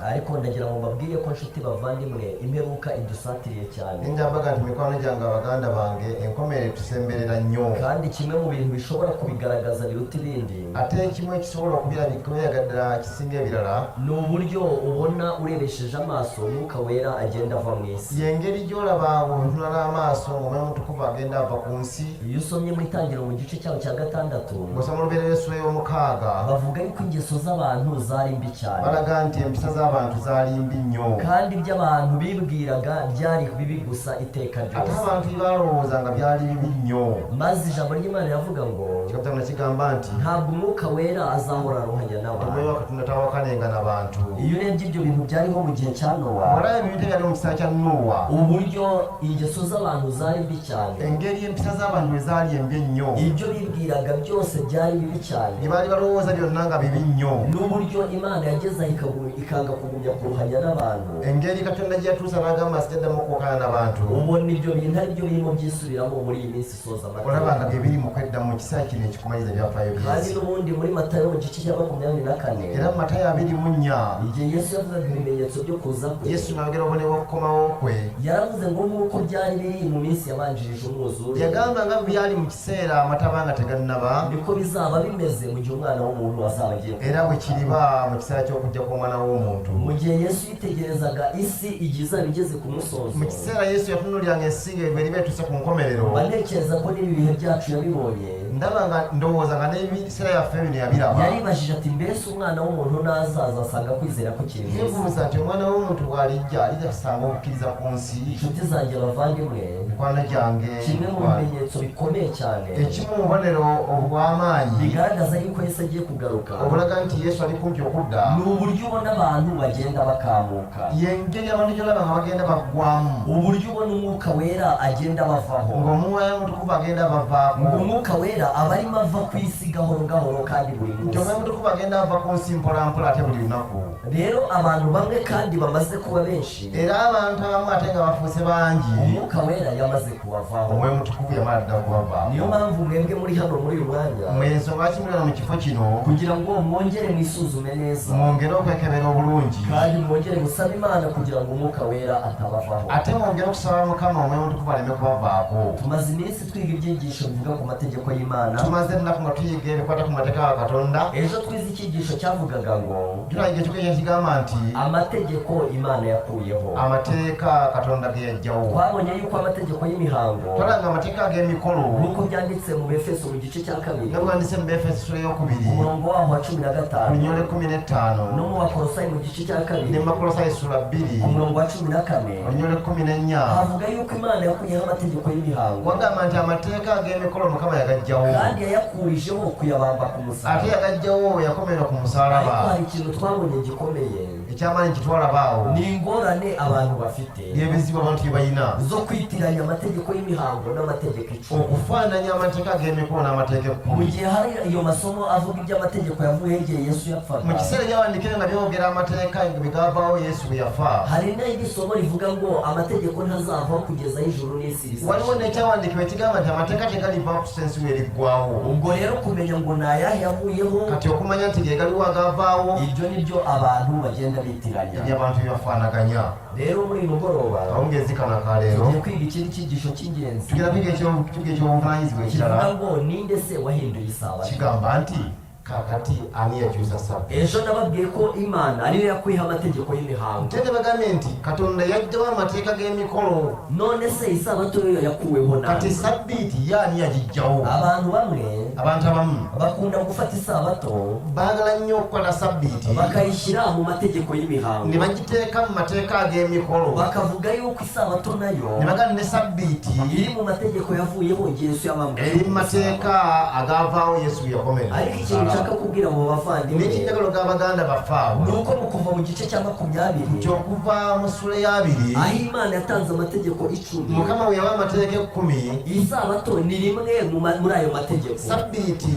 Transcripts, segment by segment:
ariko ndagira ngo mbabwire ko nshuti bavandimwe imperuka idusatiriye cyane injambaga ntimikwana janga abaganda bange enkomere tusemberera nnyo kandi kimwe mu bintu bishobora kubigaragaza biruta ibindi ate kimwe kisobola kubiragadira kisinga ebirala ni uburyo ubona urebesheje amaso umwuka wera agenda ava mu isi yengeri gyolaba oluntunala amaaso ng'omwoyo mutukuvu agenda ava ku nsi. iyo usomye mu itangiriro mu gice cyaho cya 6 ng'osoma olubeerera essula y'omukaaga bavuga yuko ingeso z'abantu zari mbi cyane balaga nti empisa z'abantu zaali mbi nnyo kandi iby'abantu bibwiraga byari bibi gusa iteka ate ryose abantu balowoozanga byali bibi nnyo. maze ijambo ry'Imana riravuga ngo kikabita nakigamba nti ntabwo umwuka wera azahora aruhanya n'abantu. omwoyo wa katonda tawakanenga n'abantu. iyo urebye ibyo bintu byariho mu gihe cya Nowa olaba ebintu ebyali mu kiseera kya Nuwa uburyo ingeso z'abantu zari mbi cyane engeri empisa z'abantu bwe zaali embi ennyo ibyo bibwiraga byose byari bibi cyane bye baali balowooza byonna nga bibi nnyo n'uburyo Imana yageza ikanga kugumya kuruhanya n'abantu engeri katonda gye yatuusa n'agamba sitaddamu okwokana n'abantu ubona ibyo bintu ari byo birimo byisubiramo muri iyi minsi isoza olaba nga bye biri mu kweddamu mu kiseera kino ekikumanyiriza ebyafaayo kandi by'ensi. n'ubundi muri Matayo mu gice cya 24 era mu Matayo 24 igihe Yesu yavugaga ibimenyetso byo kuza kwe Yesu n'ayogera obubonero bw'okukomawo kwe yaravuze ngo nk'uko byari biri mu minsi yabanjirije umwuzure yagamba nga byali mu kiseera amataba nga tegannaba niko bizaba bimeze mu gihe umwana w'umuntu azaba agiye kuza. era bwe kiriba mu kiseera ky'okujja kw'omwana w'omuntu. mu gihe Yesu yitegerezaga isi igihe izaba igeze ku musozo mu kiseera Yesu yatunuliranga ensi bwe riba etuuse ku nkomerero banekereza ko n'ibi bihe byacu yabibonye ndaba nga ndowooza nga n'ebiseera yaffe bino yabiraba yaribajije ati mbese umwana w'umuntu nazaza asanga kwizera ko kiri mu isi yeebuuza nti omwana w'omuntu bw'alijja alijja kusanga okukkiriza ku nsi. inshuti zanjye bavandimwe mikwano gyange kimwe mu bimenyetso bikomeye cyane ekimu mu bubonero obw'amaanyi bigaragaza yuko Yesu agiye kugaruka obulaga nti Yesu ali kumpi okudda ni uburyo ubona abantu bagenda bakamuka yengeri abantu gyolaba nga bagenda baggwamu uburyo ubona umwuka wera agenda bavaho ng'omwoyo mutukuvu agenda bavaako ngo umwuka wera aba arimo ava ku isi gahoro gahoro kandi buri nti munsi omwoyo mutukuvu agenda ava ku nsi mpolampola ate buli lunaku. rero abantu bamwe kandi bamaze kuba benshi era abantu abamu ate nga bafuuse bangi umwuka wera yamaze kubavaho omwoyo mutukuvu yamala ddala kubavaako. niyo mpamvu mwebwe muri hano muri uyu mwanya mwensonga lwaki muli wano mu kifo kino kugira ngo mwongere mwisuzume neza mwongere okwekebera obulungi kandi mwongere gusaba Imana kugira ngo umwuka wera atabavaho. ate mwongere okusaba Mukama omwoyo mutukuvu aleme kubavaako. tumaze iminsi twiga ibyigisho bivuga ku mategeko y'Imana tumaze ennaku nga tuyiga ebikwata ku mateeka ga Katonda. ejo twize icyigisho cyavugaga ngo tulayiga ekyogezo kigamba nti amategeko Imana yakuyeho. amateeka Katonda ge yaggyawo. twabonye yuko amategeko y'imihango twalanga amateeka ag'emikolo nk'uko byanditse mu Befeso mu gice cya 2 nga bwanditse mu Befeso essula ey'okubiri umurongo waho wa ku 15 lunyole 15 no mu Bakolosayi mu gice cya 2 ne mu Bakolosayi essula 2 umurongo wa 14 olunyole 14 havuga yuko Imana yakuyeho amategeko y'imihango wagamba nti amateeka ag'emikolo Mukama yagaggyawo kandi yayakurijeho kuyabamba ku ate musaraba. yagaggyawo yakomerera ku ariko musaalaba. hari ikintu twabonye gikomeye ekyamaanyi kitwalabaawo ni ingorane abantu bafite byebizibu abantu bye balina zo kwitiranya amategeko y'imihango n'amategeko icumi. okufaananya amateeka ag'emikolo n'amateeka mu ekkumi. gihe hari iyo masomo avuga iby'amategeko yavuyeho igihe Yesu yapfaga mu kiseera gyawandikire nga byogera amateeka bigavaawo Yesu bwe yafa. hari n'indi somo rivuga ngo amategeko ntazavaho kugeza aho ijuru n'isi waliwo bizashira. n'ekyawandiikibwa ekigamba nti amateeka tegalivaawo kusensi w'eriggwawo. ubwo rero kumenya ngo ni ayahe yavuyeho kati okumanya nti ge galiwo agavaawo ibyo nibyo abantu bagenda bitiranya. ebyo abantu byebafaanaganya. rero muri uyu mugoroba akawungezi kano akaleero tugiye kwiga ikindi cyigisho cy'ingenzi tugenda kwiga ekyobuvunaanyizibwa kivuga ekirala ngo ninde se wahinduye isabato. kigamba nti kakati ani yakyusa sabbiiti. ejo nababwiye ko Imana ariyo yakuyeho amategeko y'imihango. tete bagambye nti katonda yaggyawo amateeka g'emikolo none se isabato yo yakuweho kati nande? sabbiiti yaani yagiggyawo. abantu bamwe abantu abamu bakunda gufata isabato baagala nnyo okukola sabbiiti bakayishyira mu mategeko y'imihango ne bagiteeka mu mateeka ag'emikolo bakavuga yuko isabato nayo ne bagamba ne sabbiiti iri mu mategeko yavuyeho igihe Yesu yabambwe. eri mu mateeka agavaawo Yesu bwe yakomerera. ariko ikintu nshaka kubwira mu bavandimwe n'ekinjagalo g'abaganda baffe abo ni uko mu kuva mu gice cya 20 kyokuva mu ssula y'abiri aho Imana yatanze amategeko 10 Mukama bwe yawa amateeka 10 isabato ni rimwe muri ayo mategeko. sabbiiti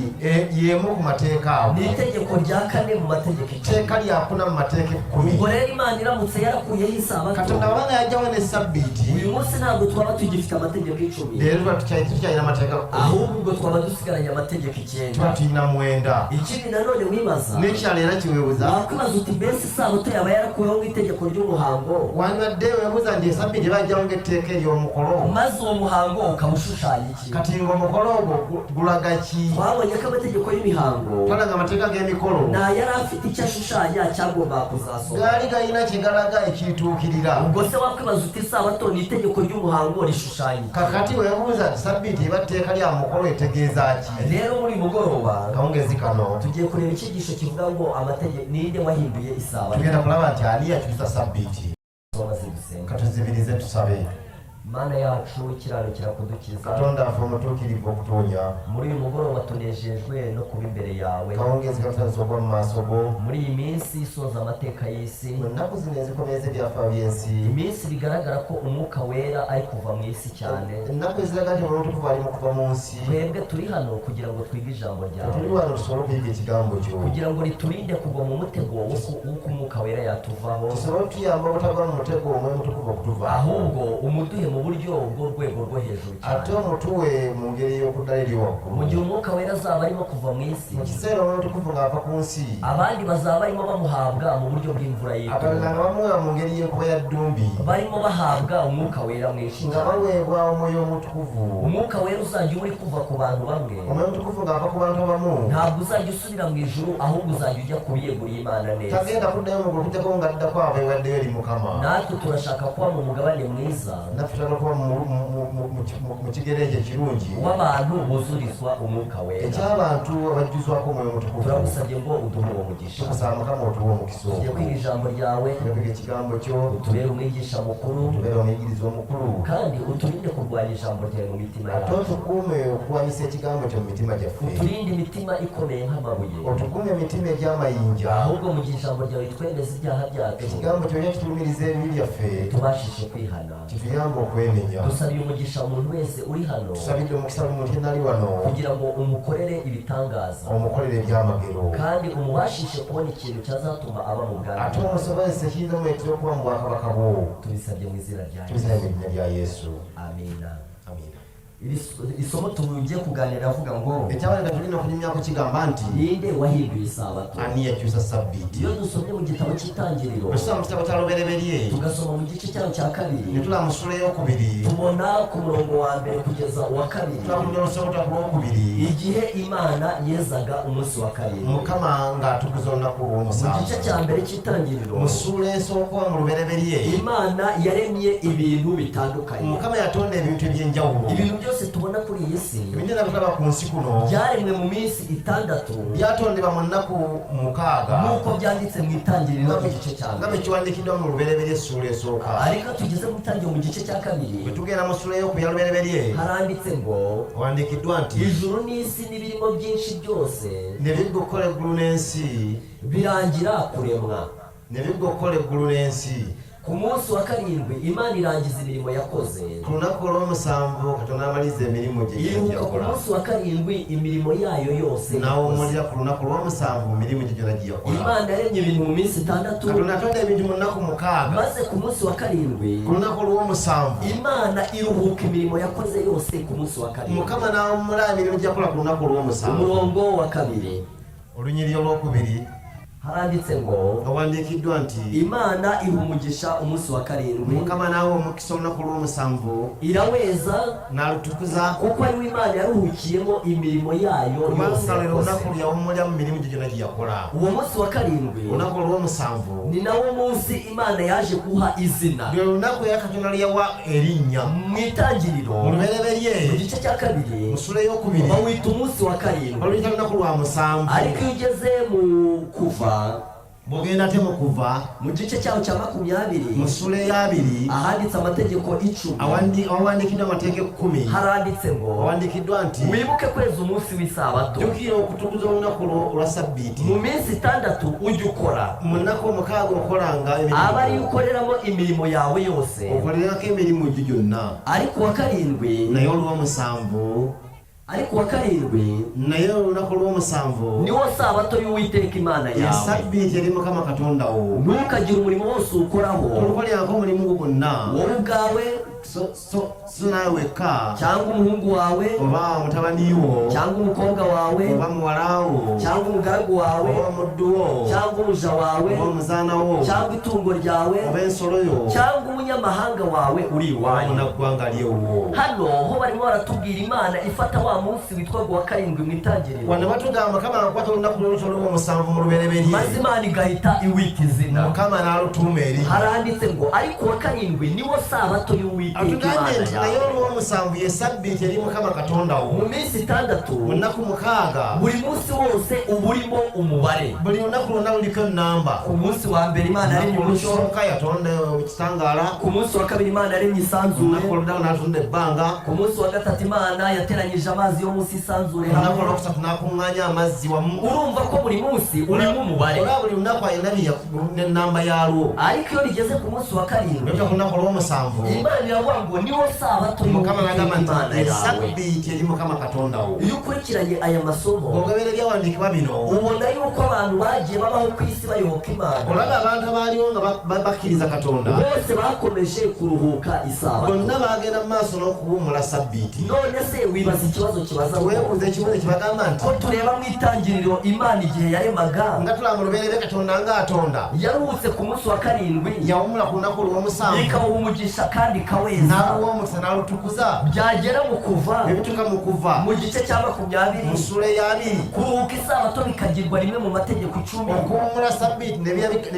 y'emu ku mateeka ago. ni itegeko rya 4 mu mategeko 10. teeka lyakuna mu mateeka 10. ubwo rero Imana iramutse yarakuyeho isabato katonda abanga yajjawo ne sabbiiti uyu munsi ntabwo twaba tugifite amategeko 10 leero tuba tukyalina amateeka 10 ahubwo twaba dusigaranye amategeko 9. tuba tulina 9. wibaza ikindi nanone wibaza n'ekyalo era kiwebuza wakwibaza uti mbese isabato yaba yarakuweho nk'itegeko ry'umuhango wanadde webuza nti esabbiiti bajjawo ng'etteeka ery'omukolo maze uwo muhango ukaba ushushanya iki kati ng'omukolo ogwo gulaga ki twabonye ko amategeko y'imihango twalanga amateeka g'emikolo nta yari afite icyo ashushanya cyagomba kuzasohoka gaali galina kigalaga ekituukirira ubwo se wakwibaza uti isabato ni itegeko ry'umuhango rishushanya iki kakati webuuza nti sabbiiti eba tteeka lya mukolo etegeeza ki rero muri mugoroba kawungezi kano tugiye kureba icyigisho kivuga ngo amategeko ninde wahinduye isabato tugenda kulaba nti ani yakyusa sabbiiti maze dusenga katuzibirize tusabe mana yacu kiranukira kudukiza katonda afe omutuukirivu okutuunya muri uyu mugoroba tunejejwe no kuba imbere yawe kawungezi katutaza ogwa mu maaso go muri iyi minsi isoza amateka y'isi mu nnaku zino ezikomeza ebyafa by'ensi iminsi bigaragara ko umwuka wera ari kuva mu isi cyane ennaku eziraga nti omutukuvu ali mu kuva mu nsi twebwe turi hano kugira ngo twige ijambo tuli ryawe wano tusobole okuyiga ekigambo kyo kugira ngo riturinde kugwa mu mutego w'uko umwuka wera yatuvaho tusobole otuyamba obutagwa mu mutego omwe mutukuvu okutuva ahubwo umuduhe mu buryo bw'urwego rwo hejuru ate cyane omutuwe mu ngeri y'okuddala eri waggulu mu gihe umwuka wera azaba arimo kuva mu isi mu kiseera omutukuvu ng'ava ku nsi abandi bazaba barimo bamuhabwa mu buryo bw'imvura abalala nga y'itumba bamuweebwa mu ngeri y'enkuba ya ddumbi barimo bahabwa umwuka wera mwinshi nga cyane baweebwa omwoyo omutukuvu umwuka wera uzajya uri kuva ku bantu bamwe omwoyo omutukuvu ng'ava ku bantu abamu ntabwo uzajya usubira mu ijuru ahubwo uzajya ujya kubiyegurira imana neza tagenda kuddayo mu gulu kujjako nga adda kwabo ewaddeyo eri mukama natwe turashaka kuba mu mugabane mwiza naffe tutagala kuba mu kigere ekyo ekirungi w'abantu buzurizwa umwuka wera eky'abantu abajjuzwako omwoyo omutukuvu turagusabye ngo uduhe uwo mugisha tukusaba mukama otuwa omukisa tugiye ogwo kwiga ijambo ryawe tugabiga ekigambo kyo utubere umwigisha mukuru tubeera omuyigiriza omukulu kandi uturinde kurwanya ijambo ryawe mu mitima ate yacu otukuume okuwanyisa ekigambo kyo mu mitima gyaffe uturinde imitima ikomeye nk'amabuye otukuume emitima egy'amayinja ahubwo mu gihe ijambo ryawe twemeza ibyaha byacu ekigambo kyonna kitulumiriza ebibi byaffe tubashishe kwihana kituyamba okwenenya dusabiye umugisha umuntu wese uri hano tusabidde omukisa buli muntu yenna ali wano kugira ngo umukorere ibitangaza omukolere ebyamagero kandi umubashishe kubona ikintu cyazatuma aba mu bwami ate omusobozesa ekiyinza omwetera okuba mu bwakabaka bwo tubisabye mu izina rya tubisaba yesu mu linnya lya yesu amina amina isomo tugiye kuganira avuga ngo ekyawaleka tulina okunyumyako kigamba nti ninde wahinduye isabato ani yakyusa sabbiiti iyo dusomye mu gitabo cy'itangiriro bwesoma mu kitabo kya lubereberye tugasoma mu gice cyayo cya kabiri netula mu ssula ey'okubiri tubona ku murongo wa mbere kugeza uwa kabiri tulakunya olusobola ku lwokubiri igihe imana yezaga umunsi wa karindwi mukama ng'atukuza olunaku mu gice lw'omusanvu cya mbere cy'itangiriro mu ssula esooka mu lubereberye imana yaremye ibintu bitandukanye mukama yatonda ebintu eby'enjawulo ibintu byose tubona kuri iyi si ebintu bitulaba ku nsi kuno byaremwe mu minsi itandatu byatondebwa mu nnaku mukaaga nk'uko byanditse mu itangiriro mu gice cya nga mbere bwe kiwandiikiddwa mu lubereberye essula esooka ariko tugeze mu itangiriro mu gice cya kabiri bwe tugenda mu ssula ey'okubya lubereberye haranditse ngo wandiikiddwa nti ijuru n'isi n'ibirimo byinshi byose ne bigga okukola eggulu n'ensi birangira kuremwa ne bigga okukola eggulu n'ensi ku munsi wa karindwi imana irangiza imirimo yakoze ku lunaku olw'omusanvu katonda amaliza emirimu gye iruhuka ku yakola munsi wa karindwi imirimo yayo yose n'awummulira ku lunaku olw'omusanvu mu mirimu gye gyonna gye yakola imana yaremye ibintu mu minsi itandatu katonda atonda ebintu mu nnaku mukaaga maze ku munsi wa karindwi ku lunaku olw'omusanvu imana iruhuka imirimo yakoze yose ku munsi wa karindwi mukama n'awummula emirimu gye yakola ku lunaku olw'omusanvu umurongo wa kabiri olunyiriri olwokubiri haranditse ngo awandiikiddwa nti imana iha umugisha umunsi wa karindwi mukama n'awa omukisa olunaku olw'omusanvu iraweza n'alutukuza kuko ariwe imana yaruhukiyemo imirimo yayo yose kubanga lwe lunaku yakoze lyawummulira mu mirimu gye gyonna gye yakola uwo munsi wa karindwi olunaku olw'omusanvu ni nawo munsi imana yaje guha izina lwe lunaku era katonda lyeyawa erinnya mu itangiriro mu lubereberye mu gice cya kabiri mu ssula ey'okubiri bawita umunsi wa karindwi oluyita lunaku lwa musanvu ariko iyo ugeze mu kuva bw'ogenda ate mu kuva mu gice cyaho cya makumyabiri mu ssula ey'abiri ahanditse amategeko icumi awandiikiddwa amateeka 10 haranditse ngo awandiikiddwa nti wibuke kweza umunsi w'isabato jjukira okutukuza olunaku olwa sabbiiti mu minsi itandatu ujya ukora mu nnaku omukaaga okolanga aba ariyo ukoreramo imirimo yawe yose okolerako emirimu gyo gyonna ariko wa karindwi naye olw'omusanvu ariko wa karindwi naye olunaku lw'omusanvu niwo sabato y'Uwiteka Imana yawe. Sabbiiti eri Mukama Katonda wo. Ntukagire umurimo wose ukoraho Tolukolerako omulimu gwonna wowe ubwawe so nawe wekka cyangwa umuhungu wawe oba mutabani wo cyangwa umukobwa wawe oba muwala wo cyangwa umugaragu wawe oba muddu wo cyangwa umuja wawe oba omuzaana wo cyangwa itungo ryawe oba ensolo yo cyangwa umunyamahanga wawe uri iwanyu. munnaggwanga lyewo. Hano ho barimo baratubwira Imana ifata wa munsi witwaga wa karindwi mu itangiriro, wano batugamba Mukama akwata olunaku lw'omusanvu mu lubereberye maze Imana igahita iwita izina. Mukama n'alutuuma eri. Haranditse ngo ariko wa karindwi niwo sabato y'Uwiteka atugambye Imana nti naye yawe. olw'omusanvu ye Sabbiiti eri Mukama Katonda wo. Mu minsi itandatu mu nnaku 6 buri munsi wose uba urimo umubare. buli lunaku lwonna luliko ennamba. Ku munsi wa mbere Imana yaremye umucyo, olusooka yatonda ekitangaala. ku munsi wa kabiri Imana yaremye isanzure, olunaku oluddawo n'atonda ebbanga. ku munsi wa gatatu Imana yateranyije amazi yo munsi isanzure olunaku hamwe. olwokusatu n'akuŋŋaanya amazzi wamu. Urumva ko buri munsi urimo umubare, olaba buli lunaku alina n'ennamba yaalwo. ariko iyo rigeze ku munsi wa karindwi ebyo ku lunaku olw'omusanvu Imana iravuga ngo niwo sabato Mukama y'Uwiteka n'agamba Imana nti yawe. Sabbiiti eri Mukama Katonda wo. Iyo ukurikiranye aya masomo ogabera ebyawandiikibwa bino ubona yuko abantu bagiye babaho ku isi bayoboka Imana olaba abantu abaaliwo nga bakkiriza Katonda bose bakomeje kuruhuka isabato. bonna bagenda mu maaso n'okuwummula Sabbiiti. None se wibaza ikibazo kibaza ngo weebuuza ekibuuzo kibagamba nti ko tureba mu itangiriro Imana igihe yaremaga nga tulaba mu lubeerere Katonda ng'atonda yaruhutse ku munsi wa karindwi yawummula ku lunaku lw'omusanvu ikawuha umugisha kandi ikaweza, n'aluwa omukisa n'alutukuza. byagera mu kuva ebituuka mu kuva mu gice cya 20 mu ssula ey'abiri kuruhuka isabato bikagirwa rimwe mu mategeko 10. okuwummula Sabbiiti ne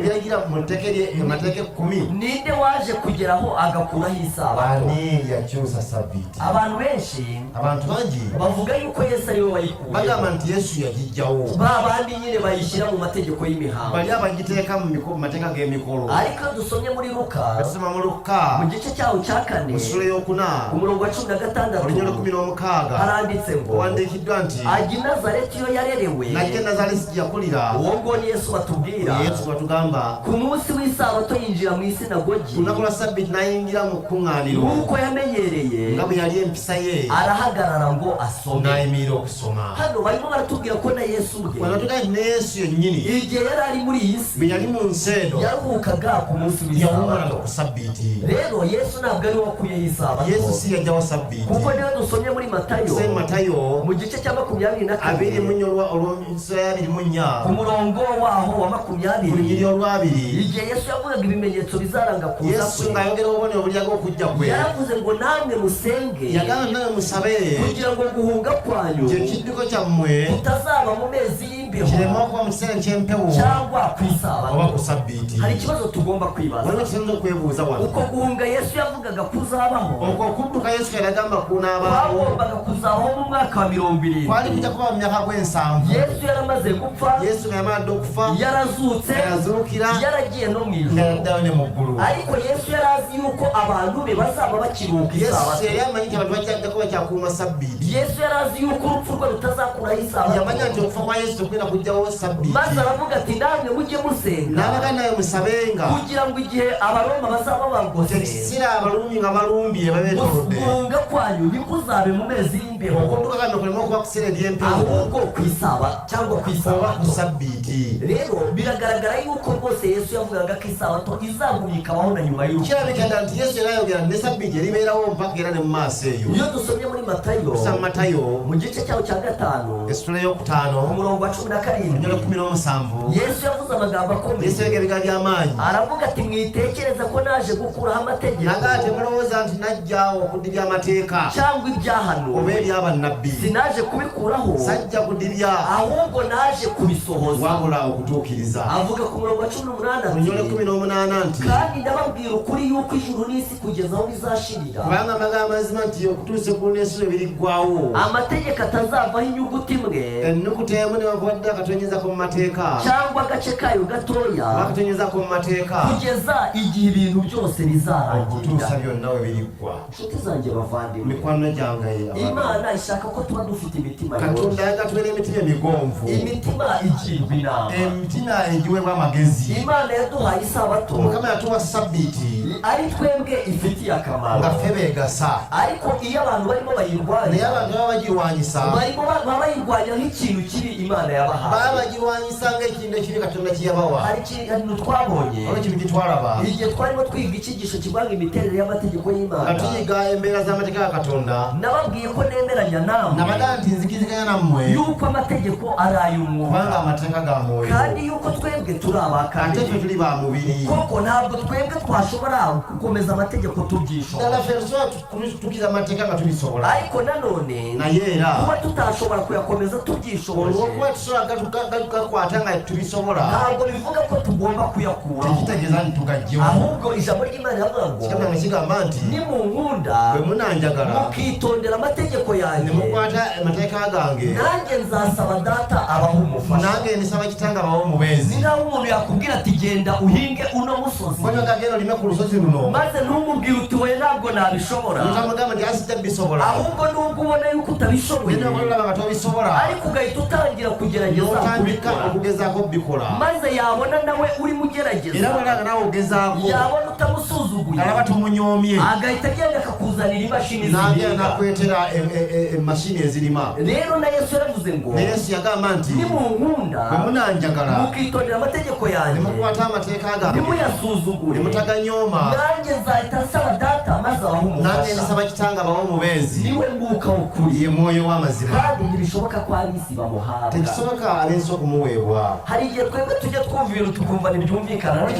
biragira mu mateeka 10. Ninde waje kugeraho agakuraho isabato? ani yakyusa Sabbiiti? Abantu benshi abantu bangi bavuga yuko Yesu ariwe wayikuye, bagamba nti Yesu yagijjawo. ba bandi nyine bayishyira mu mategeko y'imihango. bali abagiteeka mu mateeka g'emikolo. Ariko iyo dusomye muri Luka basoma mu Luka mu gice cyawo cya 4 mu ssula ey'okuna ku murongo wa 16 olunyolo 16 haranditse ngo owandiikiddwa nti ajya i Nazareti iyo yarerewe, najja Nazaleti gyakulira. uwo ngo ni Yesu batubwira, Yesu batugamba ku munsi w'isabato yinjira mu isinagogi ku lunaku lwa Sabbiiti n'ayingira mu kkuŋŋaaniro nk'uko yamenyereye, nga bwe yali empisa ye arahagarara ngo asome. n'ayimirira okusoma. Hano barimo baratubwira ko na Yesu ubwe wano tugamba nti ne Yesu yennyini igihe yari ari muri iyi si bwe yali mu nsi eno yaruhukaga ku munsi yawummulanga w'isabato. ku Sabbiiti. Rero Yesu ntabwo ari we wakuyeho isabato, Yesu si yajjawo Sabbiiti. kuko niyo dusomye muri Matayo se Matayo mu gice cya 24 abiri mu nnyo olw'ensula y'abiri mu nnya ku murongo waho wa ku 20 lunyiri olwabiri igihe Yesu yavugaga ibimenyetso bizaranga kuza Yesu kwe, ng'ayogera obubonero obulyaga okujja kwe yaravuze ngo namwe musenge yagamba nawe musabe kugira ngo guhunga kwanyu kye kiddiko kyammwe kutazaba mu mezi y'imbeho kireme okuba mu kiseera eky'empewo cyangwa ku oba isabato. ku Sabbiiti. Hari ikibazo tugomba kwibaza, waliwo kisinza okwebuuza wano uko guhunga Yesu yavugaga kuzabaho okwo okudduka Yesu kye yagamba kunaabaawo kwagombaga kuzabaho mu mwaka wa 20. kwali kujja kuba mu myaka gw'ensanvu. Yesu yaramaze gupfa, Yesu nga yamala dda okufa yarazutse, yazuukira yaragiye no mu nga ijuru. yaddayo ne mu ggulu. Ariko Yesu yari azi yuko abantu be bazaba bakiruhuka Yesu isabato. yali amanyi nti abantu bajja kuba kyakuuma Sabbiiti. Yesu yari azi yuko urupfu rwe rutazakuraho yamanya nti isabato, okufa kwa Yesu tekulina kujjawo Sabbiiti. maze aravuga ati namwe mujye musenga n'abaga naye musabenga kugira ngo igihe Abaroma bazaba bagose tekisira abalumi nga balumbye babeetolodde guhunga kwanyu ntikuzabe mu mezi y'imbeho, okudduka kano kulema okuba kuseera eby'empewo ahubwo ku isaba cyangwa ku oba ku isabato. Sabbiiti. Rero biragaragara yuko rwose Yesu yavugaga ko isabato izagumya ikabaho na nyuma y'urupfu. kirabika ddala nti Yesu era ayogera ne Sabbiiti eribeerawo mpaka era ne mu maaso eyo. Iyo dusomye muri Matayo tusa mu Matayo mu gice cyawo cya 5 essula ey'okutaano ku murongo wa 17 onyolo 17 Yesu yavuze amagambo akomeye, Yesu yogera ebigambo by'amaanyi aravuga ati mwitekereza ko naje gukuraho amategeko naga ate mulowooza nti najja okudibya amateeka cyangwa ibyahanuwe, oba ebyabannabbi. sinaje kubikuraho sajja kudibya ahubwo naje kubisohoza. wabula okutuukiriza. Avuga ku murongo wa 18 onyolo ati 18 nti kandi ndababwira ukuri yuko ijuru n'isi kugeza aho bizashirira kubanga amagamba mazima nti okutuusa ku n'ensi lwe biriggwawo amategeko atazavaho inyuguti imwe ennukuta emu newankubadde akatonyezako mu mateeka cyangwa agace kayo gatoya bakatonyezako mu mateeka kugeza igihe ibintu byose okutuusa bizarangirira. byonna we biriggwa. Inshuti zanjye bavandimwe, mikwano gyange Imana ishaka ko tuba dufite imitima Katonda yoroshye, yaga tubeera emitima emigonvu, imitima igirwa inama. emitima egiweebwa amagezi. Imana yaduhaye isabato Mukama yatuwa Sabbiiti ari twebwe ifitiye nga akamaro, ffe beegasa, ariko iyo abantu barimo naye bayirwanya abantu babagirwanyisa barimo bayirwanya nk'ikintu kibi Imana yabahaye babagirwanyisa nk'ikintu kibi Katonda kiyabawa hari ikintu twabonye aho kintu gitwaraba igihe twarimo twiga icyigisho kivanga imiterere y'amategeko y'Imana atuyiga embera z'amategeko ya Katonda nababwiye ko nemeranya namwe nabadanti nzikiziganya namwe yuko amategeko ari ay'umwuka kubanga amategeko ga mwoyo kandi yuko twebwe turi abakane ate turi ba mubiri koko ntabwo twebwe twashobora gukomeza amategeko tubyishobora dala ferso tukiza amategeko nga tubisobola ariko nanone na yera kuba tutashobora kuyakomeza tubyishoboje kuba tushobora gakwata nga tubisobola ntabwo bivuga ko tugomba kuyakuraho tekitegeza ntitugajyeho ahubwo ijambo ry'Imana rivuga ngo kikamya nkigamba nti nimunkunda bwe munanjagala mukitondera amategeko yanjye nimukwata amategeko gange nanjye nzasaba data abaho umufasha nange nisaba kitanga bawo mubezi ni nawe umuntu yakubwira ati genda uhinge uno musozi mbona kageno lime ku rusozi runo maze ntumubwire uti we ntabwo nabishobora utamugamba nti asitabisobola ahubwo nubwo ubona yuko utabishoboye nino mulaba batobisobola ariko ugahita utangira kugerageza utandika kubikora okugezaako bikola maze yabona nawe urimo ugerageza era bweraga nawe ogezaako yabona utamusuzuguye alaba tumunyomye agahita agenda akakuzanira imashini nagenda zihinga nakwetera emashini ezirima rero na Yesu yaravuze ngo ne Yesu yagamba nti nimunkunda bwe munanjagala mukitondera amategeko yanjye nimukwata amateeka gange nimuyasuzugure nimutaganyoma nanjye nzahita nsaba data maze abaho nange umufasha nisaba kitanga bawo mubezi niwe mwuka w'ukuri ye mwoyo w'amazima kandi ntibishoboka ko ab'isi bamuhabwa tekisoboka ab'ensi okumuweebwa hari igihe twebwe tujya twumva ibintu tukumva ntibyumvikana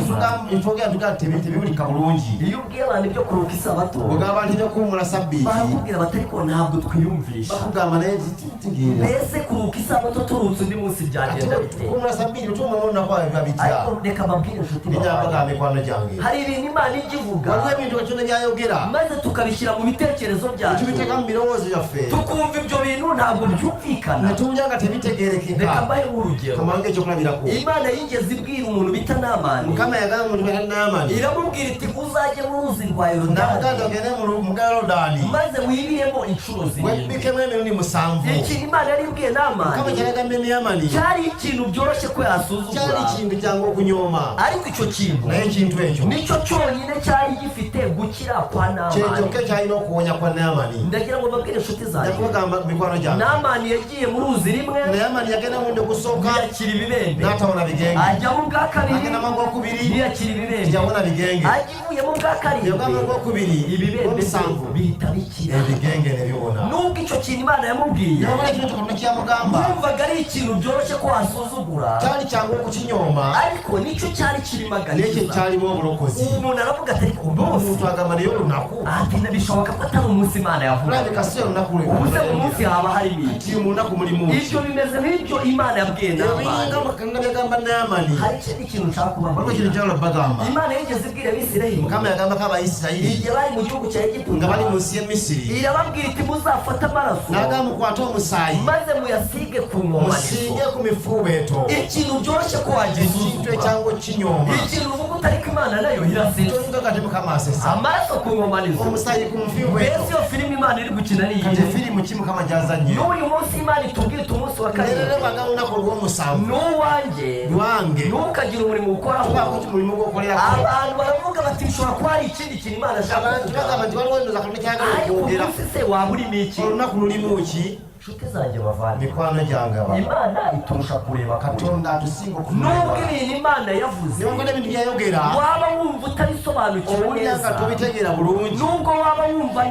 ntitwogera tugaa tebibulika bulungi iyo ubwiye abantu ibyo kuruhuka isabato ogamba nti byo kuwumula sabbiiti barakubwira bati ariko ntabwo twiyumvisha bakugamba naye titegeera mbese kuruhuka isabato turuhutse undi munsi byagenda bite kuwumula sabbiiti otumamunakwaba biba bitya ariko reka mbabwire inshuti ninyabaga mikwano gyange hari ibintu Imana ijya ivuga waliwo ebintu Katonda byayogera maze tukabishyira mu bitekerezo byacu tubiteeka mu birowoozo byaffe tukumva ibyo bintu ntabwo byumvikana netuwulira nga reka tebitegeerekeka mbahe urugero kamange ekyokulabirako Imana yigeze ibwira umuntu bita Naamani mukama yagamba omuntu bita Naamani iramubwira iti uzajye mu ruzi rwa Yorodani ndamuganda ogende mu Yorodani maze wiriyemo inshuro zirindwi webikemu emirundi 7 ikintu Imana yari ibwiye mukama Naamani kyayagambye Naamani cyari ikintu byoroshye ko kyali yasuzugura kintu kyangu okunyoma ariko icyo kintu naye ekintu ekyo nicyo cyonyine cyari gifite gukira kwa Naamani kyekyoke kyalina okuwonya kwa Naamani ndagira ngo mbabwire inshuti zanjye ndakubagamba mikwano gyange Naamani yagiye mu ruzi rimwe Naamani yagenda mundi ogusooka ntiyakira ibibembe n'atabona bigenge ajya mu bwa kabiri agenda mu gwokubiri ntiyakira ibibembe tiyabona bigenge agiye mu bwa karindwi yagamba mu gwokubiri ibibembe omusanvu bihita bikira ebigenge nebibona nubwo icyo kintu Imana yamubwiye yabona ekintu Katonda kyamugamba yumvaga ari ikintu byoroshye ko wasuzugura kyali kyangu okukinyoma ariko nicyo cyari kirimo nekyo agakiza kyalimu obulokozi umuntu aravuga ati ariko umunsi omuntu agamba naye olunaku ati bishoboka ko atari umunsi Imana yavuga kulabika si olunaku ubuse mu munsi haba harimo iki ti mu lunaku mulimu ibyo bimeze nk'ibyo Imana yabwiye Naamani Katonda byagamba Naamani hari ikindi kintu nshaka waliwo kubabwira kintu kyala bagamba Imana yigeze ibwira Abisirayeli mukama yagambako Abayisirayiri igihe bari mu gihugu cya nga Egiputa bali mu nsi y'Emisiri irababwira iti muzafate amaraso nagamba mukwate omusaayi maze muyasige ku nkomanizo musiige ku mifuubeeto ikintu byoroshye ko ekintu wagisuzugura ekyangu okinyoma ikintu uvuga utari ko Imana nayo irasetse tonga kati mukama asesa amaraso ku nkomanizo omusaayi ku mbese mufiubeeto iyo filime Imana iri gukina ni kati iyihe firimu ki mukama gyazannye n'uyu munsi Imana itubwira umunsi wa nerero karindwi baga lunaku olw'omusanvu n'uwanjye lwange ntukagire umurimo ukoraho tubaako ki mulimu gw'okolerako abantu baravuga bati bishobora kuba hari ikindi kintu Imana ashaka abantu kuvuga bagamba nti waliwo ndoza Katonda kyagala ariko okwogera umunsi se waba urimo iki olunaku lulimu ki inshuti zanjye bavandimwe mikwano gyange aba Imana iturusha kureba kure Katonda atusinga nubwo okumulaba ibintu Imana yavuze niwangana ebintu byayogera waba wumva utabisobanukiwe owulira nga neza tobitegeera bulungi nubwo waba wumva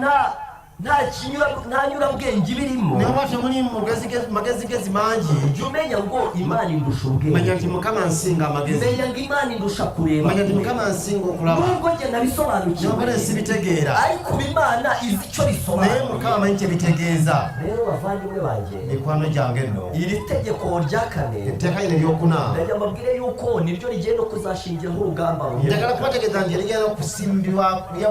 nta nyurabwenge ibirimo niba temuli magezigezi mangi jya umenya ngo Imana indusha ubwenge manya nti mukama nsinga amagezi menya ngo Imana indusha kureba manya nti mukama nsinga okulaba nubwo njye nabisobanukiwe niwangana sibitegeera ariko Imana izi icyo naye bisobanura mukama manyi kyebitegeeza rero bavandimwe banjye mikwano gyange nno iri tegeko rya kane etteeka lino eryokuna ndajya mbabwire yuko niryo rigenda kuzashingiraho urugamba njagala kubategeeza nti erigenda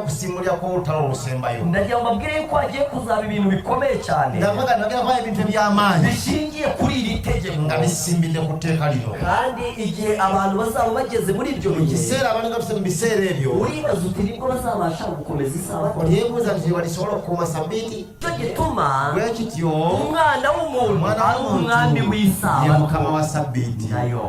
okusimbulirako olutalo olusembayo ndajya mbabwire yuko hagiye kuzaba ibintu bikomeye cyane ndavuga nagera kuba ebintu eby'amaanyi bishingiye kuri iri tegeko nga bisimbidde ku tteeka lino kandi igihe abantu bazaba bageze muri ibyo mu bihe kiseera abantu nga tuse mu biseera ebyo uribaza uti nibwo bazabasha gukomeza isabato olyebuuza nti walisobola okukuuma sabbiiti cyo gituma bwe kityo umwana w'umuntu ari umwami ye w'isabato mukama wa sabbiiti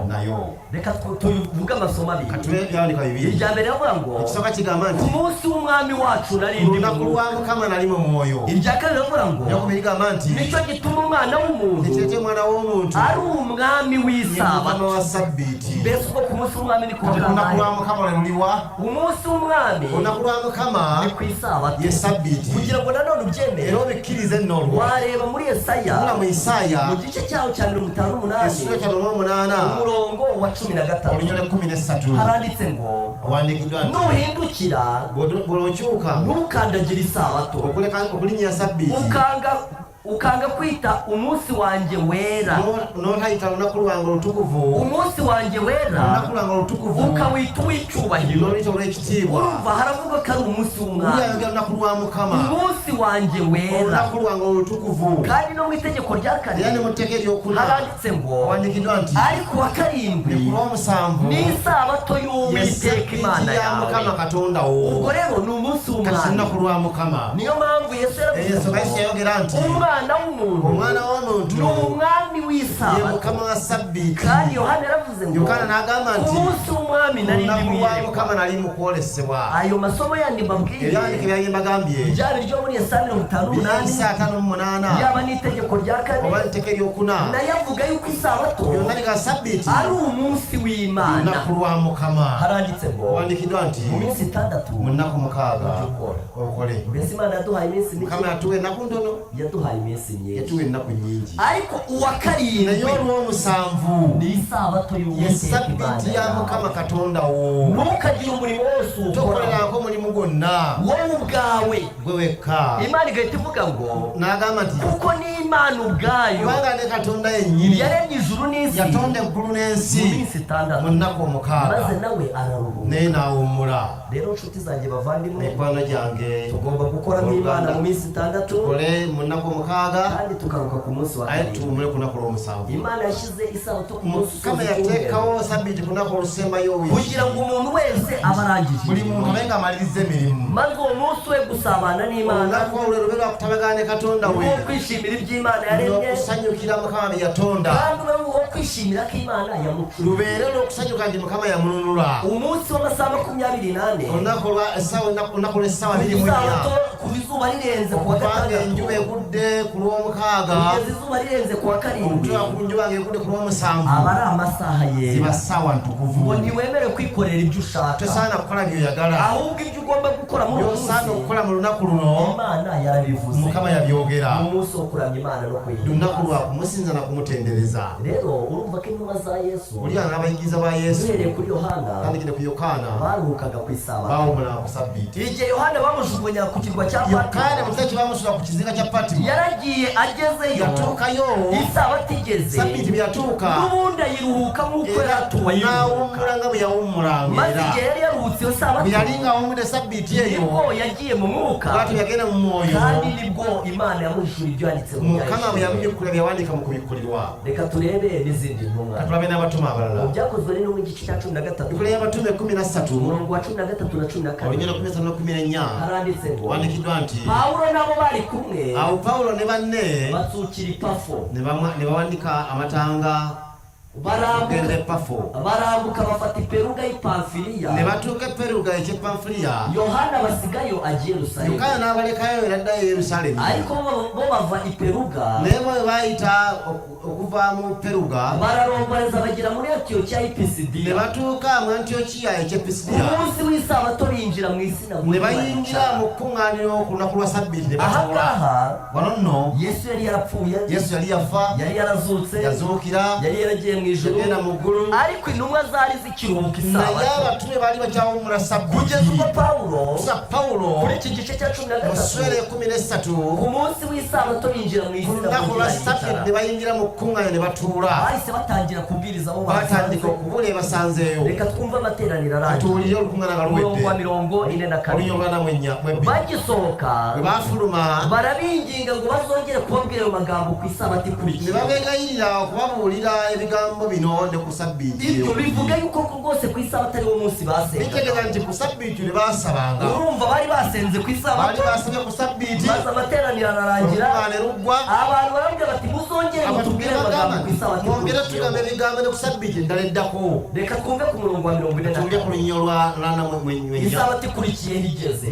nayo reka tuvuge amasomo abiri katubandika bibiri irya mbere yavuga ngo ekisooka kigamba ku nti munsi w'umwami wacu narindi olunaku lwa mukama nali mu mwoyo ibyaka biravuga ngo yakubiri gamanti nicyo gituma umwana w'umuntu kitete mwana w'umuntu ari umwami w'isabato wa sabiti mbese uko ku munsi w'umwami ni ku unakuramo kama ruliwa umunsi w'umwami unakuramo kama ni ku isabato ye sabiti kugira ngo nanone ubyemere rero bikirize norwa wareba muri Yesaya mu Yesaya mu gice cyaho cya 58 Isura cya 8 umurongo wa 13 urunyole 13 haranditse ngo wandikidwa nuhindukira borocyuka ntukandagire isabato ukuri nya sabiti ukanga kwita umunsi wanjye wera no ntayita unakurwanga rutukuvu umunsi wanjye wera unakurwanga rutukuvu ukawita uw'icyubahiro no nicyo rekitiwa urumva haravuga ko ari umunsi w'umwami uriya unakurwamo kama umunsi wanjye wera unakurwanga rutukuvu kandi no mu itegeko rya kane yani mutekeri okuna haranditse ngo wandikidwa nti ariko wa karindwi ni kuwa musamvu ni isabato y'uwiteka imana yawe kama katonda wo ubwo rero ni umunsi kasina w'umwami kurwamo kama niyo mpamvu Yesu Yesu bahise yaravuze yogera nti umwana w'umuntu umwana w'umuntu ni umwami ye w'isabato mukama wa sabiti kandi Yohana yaravuze ngo Yohana nagamba nti umunsi w'umwami nari nakurwamo kama ndimwiyerekwa nari mukwolesebwa ayo masomo yandi mbabwiye yandike byanjye mbagambye byari ryo muri Yesaya 58 saa 5:8 yaba n'itegeko rya kane oba itekeri okuna nayo avuga yuko isabato yonna liga sabiti ari umunsi w'Imana nakurwamo kama haranditse ngo wandikidwa nti mu minsi 6 mu nnaku 6 okole mbese Imana yaduhaye iminsi mike kama yatuwe ennaku ntono yaduhaye iminsi myinshi yatuwe ennaku nyingi ariko uwa karindwi naye olw'omusanvu ni isabato ye y'uwiteka Imana sabiti ya mukama yawe katonda wo ntukagire umurimo wose ukora tokolerako mulimu gwonna wowe ubwawe gwe wekka Imana igahita ivuga ngo n'agamba nti kuko n'Imana ubwayo kubanga ne katonda yennyini yaremye ijuru n'isi yatonda eggulu mu n'ensi minsi 6 mu nnaku maze 6 nawe araruhuka naye n'awummula rero nshuti zanjye bavandimwe mikwano gyange tugomba gukora nk'Imana mu minsi 6 tukole mu nnaku 6 kandi tukaruka ku munsi wa aye karindwi tuwumule ku nnaku lw'omusanvu Imana yashyize isabato ku munsi mukama yateekawo sabiti ku nnaku olusembayo kugira ngo umuntu wese aba arangije buli muntu abe nga amaliriza emirimu maze uwo munsi we gusabana n'Imana olunaku olwo lube lwa kutabagana ne katonda we wo kwishimira iby'Imana yaremye n'okusanyukira mukama bye yatonda kandi ube wo kwishimira ko Imana yamucunguye lubeere olw'okusanyuka nti mukama yamununula umunsi w'amasaha 28 olunaku olunaku lw'essaawa isabato 24 kuva izuba rirenze ku wa okubanga enjuba gatandatu egudde ku lw'omukaaga kugeza izuba rirenze ku wa karindwi okutuuka ku njuba ng'egudde ku lw'omusanvu aba ari amasaha ziba yera ssaawa ntukuvu ngo ntiwemere kwikorera ibyo ushaka tosaana kukola by'oyagala ahubwo ibyo ugomba gukora muri uwo by'osaana munsi okukola mu lunaku luno Imana yarabivuze mukama yabyogera mu munsi wo kuramya Imana no lunaku kuyihimbaza lwa kumusinza na kumutendereza rero urumva ko intumwa za Yesu buli abayigiza ba yesu duhereye kuri Yohana tandikire ku yokaana baruhukaga ku isabato baawumula ku sabbiiti igihe Yohana bamujugunya ku kirwa cya yokaana Patimo muteki bamusula ku kizinga kya patimo yaragiye agezeyo yatuukayo isabato igeze sabbiiti bwe yatuuka n'ubundi ayiruhuka nk'uko yaratuwe ayiruhuka n'awummula nga bwe yawummulanga maze era igihe yari yaruhutse iyo sabato bwe yali nga awummudde sabbiiti eyo nibwo yagiye mu mwuka bwatu yagenda mu mwoyo kandi nibwo Imana yamuhishura ibyo yanditse mu mukama bwe byanditswe. yamubikkula byawandiika mu kubikkulirwa reka turebe n'izindi ntumwa katulabe n'abatume abalala mu byakozwe n'intumwa igice cya 13 tukuleye abatume 13 umurongo wa 13 na 14 olugendo 13 haranditse ngo wandikiddwa nti Pawulo nabo bari kumwe awo pawulo ne banne batsukira Ipafo ne bawandika amatanga genda epafo barambuka bafata iperuga y'Ipamfiliya ne batuuka eperuga ekyepamfuliya Yohana basigayo agiye Yerusalemu yokaana n'abalekayo eraddayo e yerusaalemu ariko bo bava iperuga naye bo bwe baayita okuva mu peruga bararomboreza bagira muri Antiyokiya ne y'Ipisidiya batuuka mu antiyokiya ku ekyepisidiya munsi w'isabato binjira mu ne isinagogi bayingira mu kuŋŋaaniro ku lunaku lwa sabbiiti ne aha batuula ngaha wano nno Yesu yari yarapfuye yesu yali yafa yari yarazutse yazuukira yari yaragiye mu ijuru yagenda mu ggulu ariko intumwa zari zikiruhuka naye isabato abatume baali bakyawummula kugeza sabbiiti ubwo Pawulo kusa pawulo kuri iki gice cya 13 mu swere 13 ku munsi w'isabato binjira mu ku lunaku lwa sabbiiti ne bayingira mu kuŋŋaaniro ne batuula bahise batangira kubwiriza abo batandika okubuula ebasanzeeyo reka twumve amateraniro arangiye katuwulire olukuŋŋaana nga umurongo wa luwedde 44 olunyongana mwebbi bagisohoka bwe baafuluma barabinginga ngo bazongere kubabwira ayo magambo ku isabato ne ikurikira babegayirira okubabuulira ebigambo bino ne ku sabbiiti ibyo bivuga yuko rwose ku isabato ariwo munsi basenga bitegeeza nti ku sabbiiti ne baasabanga urumva bari basenze ku baali isabato basabye ku sabbiiti maze amateraniro ararangira olukuŋŋaana luggwa abantu barabwira bati muzongere mutubwire amagambo ku isabato mwongere ikurikira tugambe ebigambo ne ku sabbiiti endala eddako reka twumve ku murongo wa 44 tunge ku lunyinyo lwa lana mwennya isabato isabato ikurikiye igeze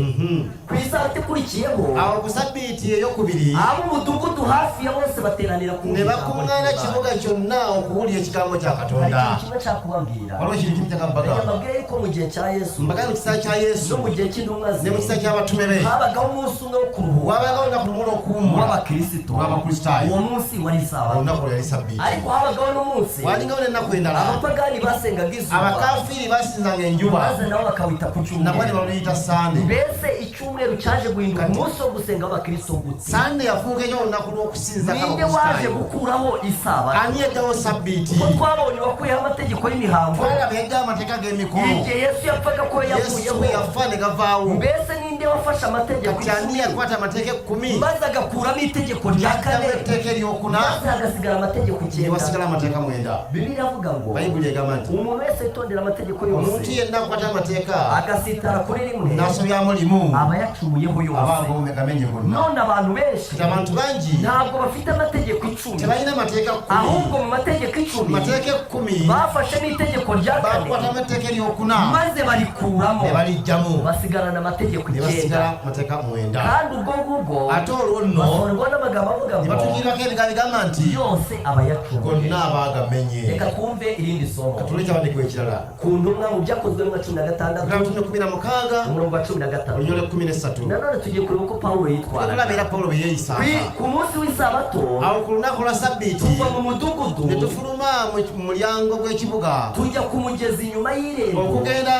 ku isabato ikurikiyeho aho kusabiti eyokubiri ab'umudugudu hafi ya bose bateranira ku ne bakumwana kibuga kyonna okuwulira ekigambo kya Katonda kimwe cyakubabwira waliwo kintu kimu kyakabbaga mbabwira yuko mu gihe cya Yesu mbaga mu kisaa kya Yesu no mu gihe cy'intumwa ze ne mu kisaa ky'abatume be habagaho umunsi umwe wo kuruhuka wabagaho olunaku lumu lw'okuwummula w'abakristo w'abakristaayo uwo munsi wari isabato olunaku lwali sabbiiti ariko habagaho n'umunsi walingawo n'ennaku endala abapagani basengaga izuba abakafiiri basinzanga enjuba maze nabo bakawita ku nabwo ne cyumweru baluyita sande mbese icyumweru cyaje guhinduka umunsi wo gusenga w'abakristo gute sande yafuuka ekyo olunaku lw'okusinza ninde waje gukuraho isabato ani yaddawo sabbiiti ko twabonye wakuyeho amategeko y'imihango twalaba yaddawo amateeka g'emikolo igihe Yesu yapfaga ko yesu yavuyeho bwe yafa ne gavaawo mbese ninde wafashe amategeko kati ani yakwata amateeka 10 maze agakuramo itegeko rya kane yaddawo etteeka eryokuna maze hagasigara amategeko ne 9 wasigala amateeka 9 Bibiliya iravuga ngo bayibuli egamba nti umuntu wese yitondera amategeko omuntu yose yenna akwata amateeka agasitara kuri rimwe n'asobyamu limu aba yacumuyeho yose abange omegamenye gonna none abantu benshi kati abantu bangi ntabwo bafite amategeko 10 tebalina amateeka 10 ahubwo mu mategeko 10 amateeka 10 bafashe n'itegeko rya kane bakwata amateeka eryokuna maze barikuramo ne balijjamu basigarana amategeko ne 9 basigala amateeka 9 kandi ubwo ngubwo ate olwo nno basorwa n'amagambo avuga ne ngo batugirako ebigambo bigamba nti yose aba yacumuye gonna abagamenye reka twumve irindi somo katule kyabandiko ekirala ku ntumwa mu byakozwe mu 16 gatune 16 umurongo wa 13 olunyole 13 nanone tugiye kureba uko Pawulo yitwara tulaba era Pawulo bwe yeeyisanga ku munsi w'isabato awo ku lunaku lwa sabbiiti tuva mu mudugudu ne tufuluma mu mulyango gw'ekibuga tujya ku mugezi inyuma y'irembo okugenda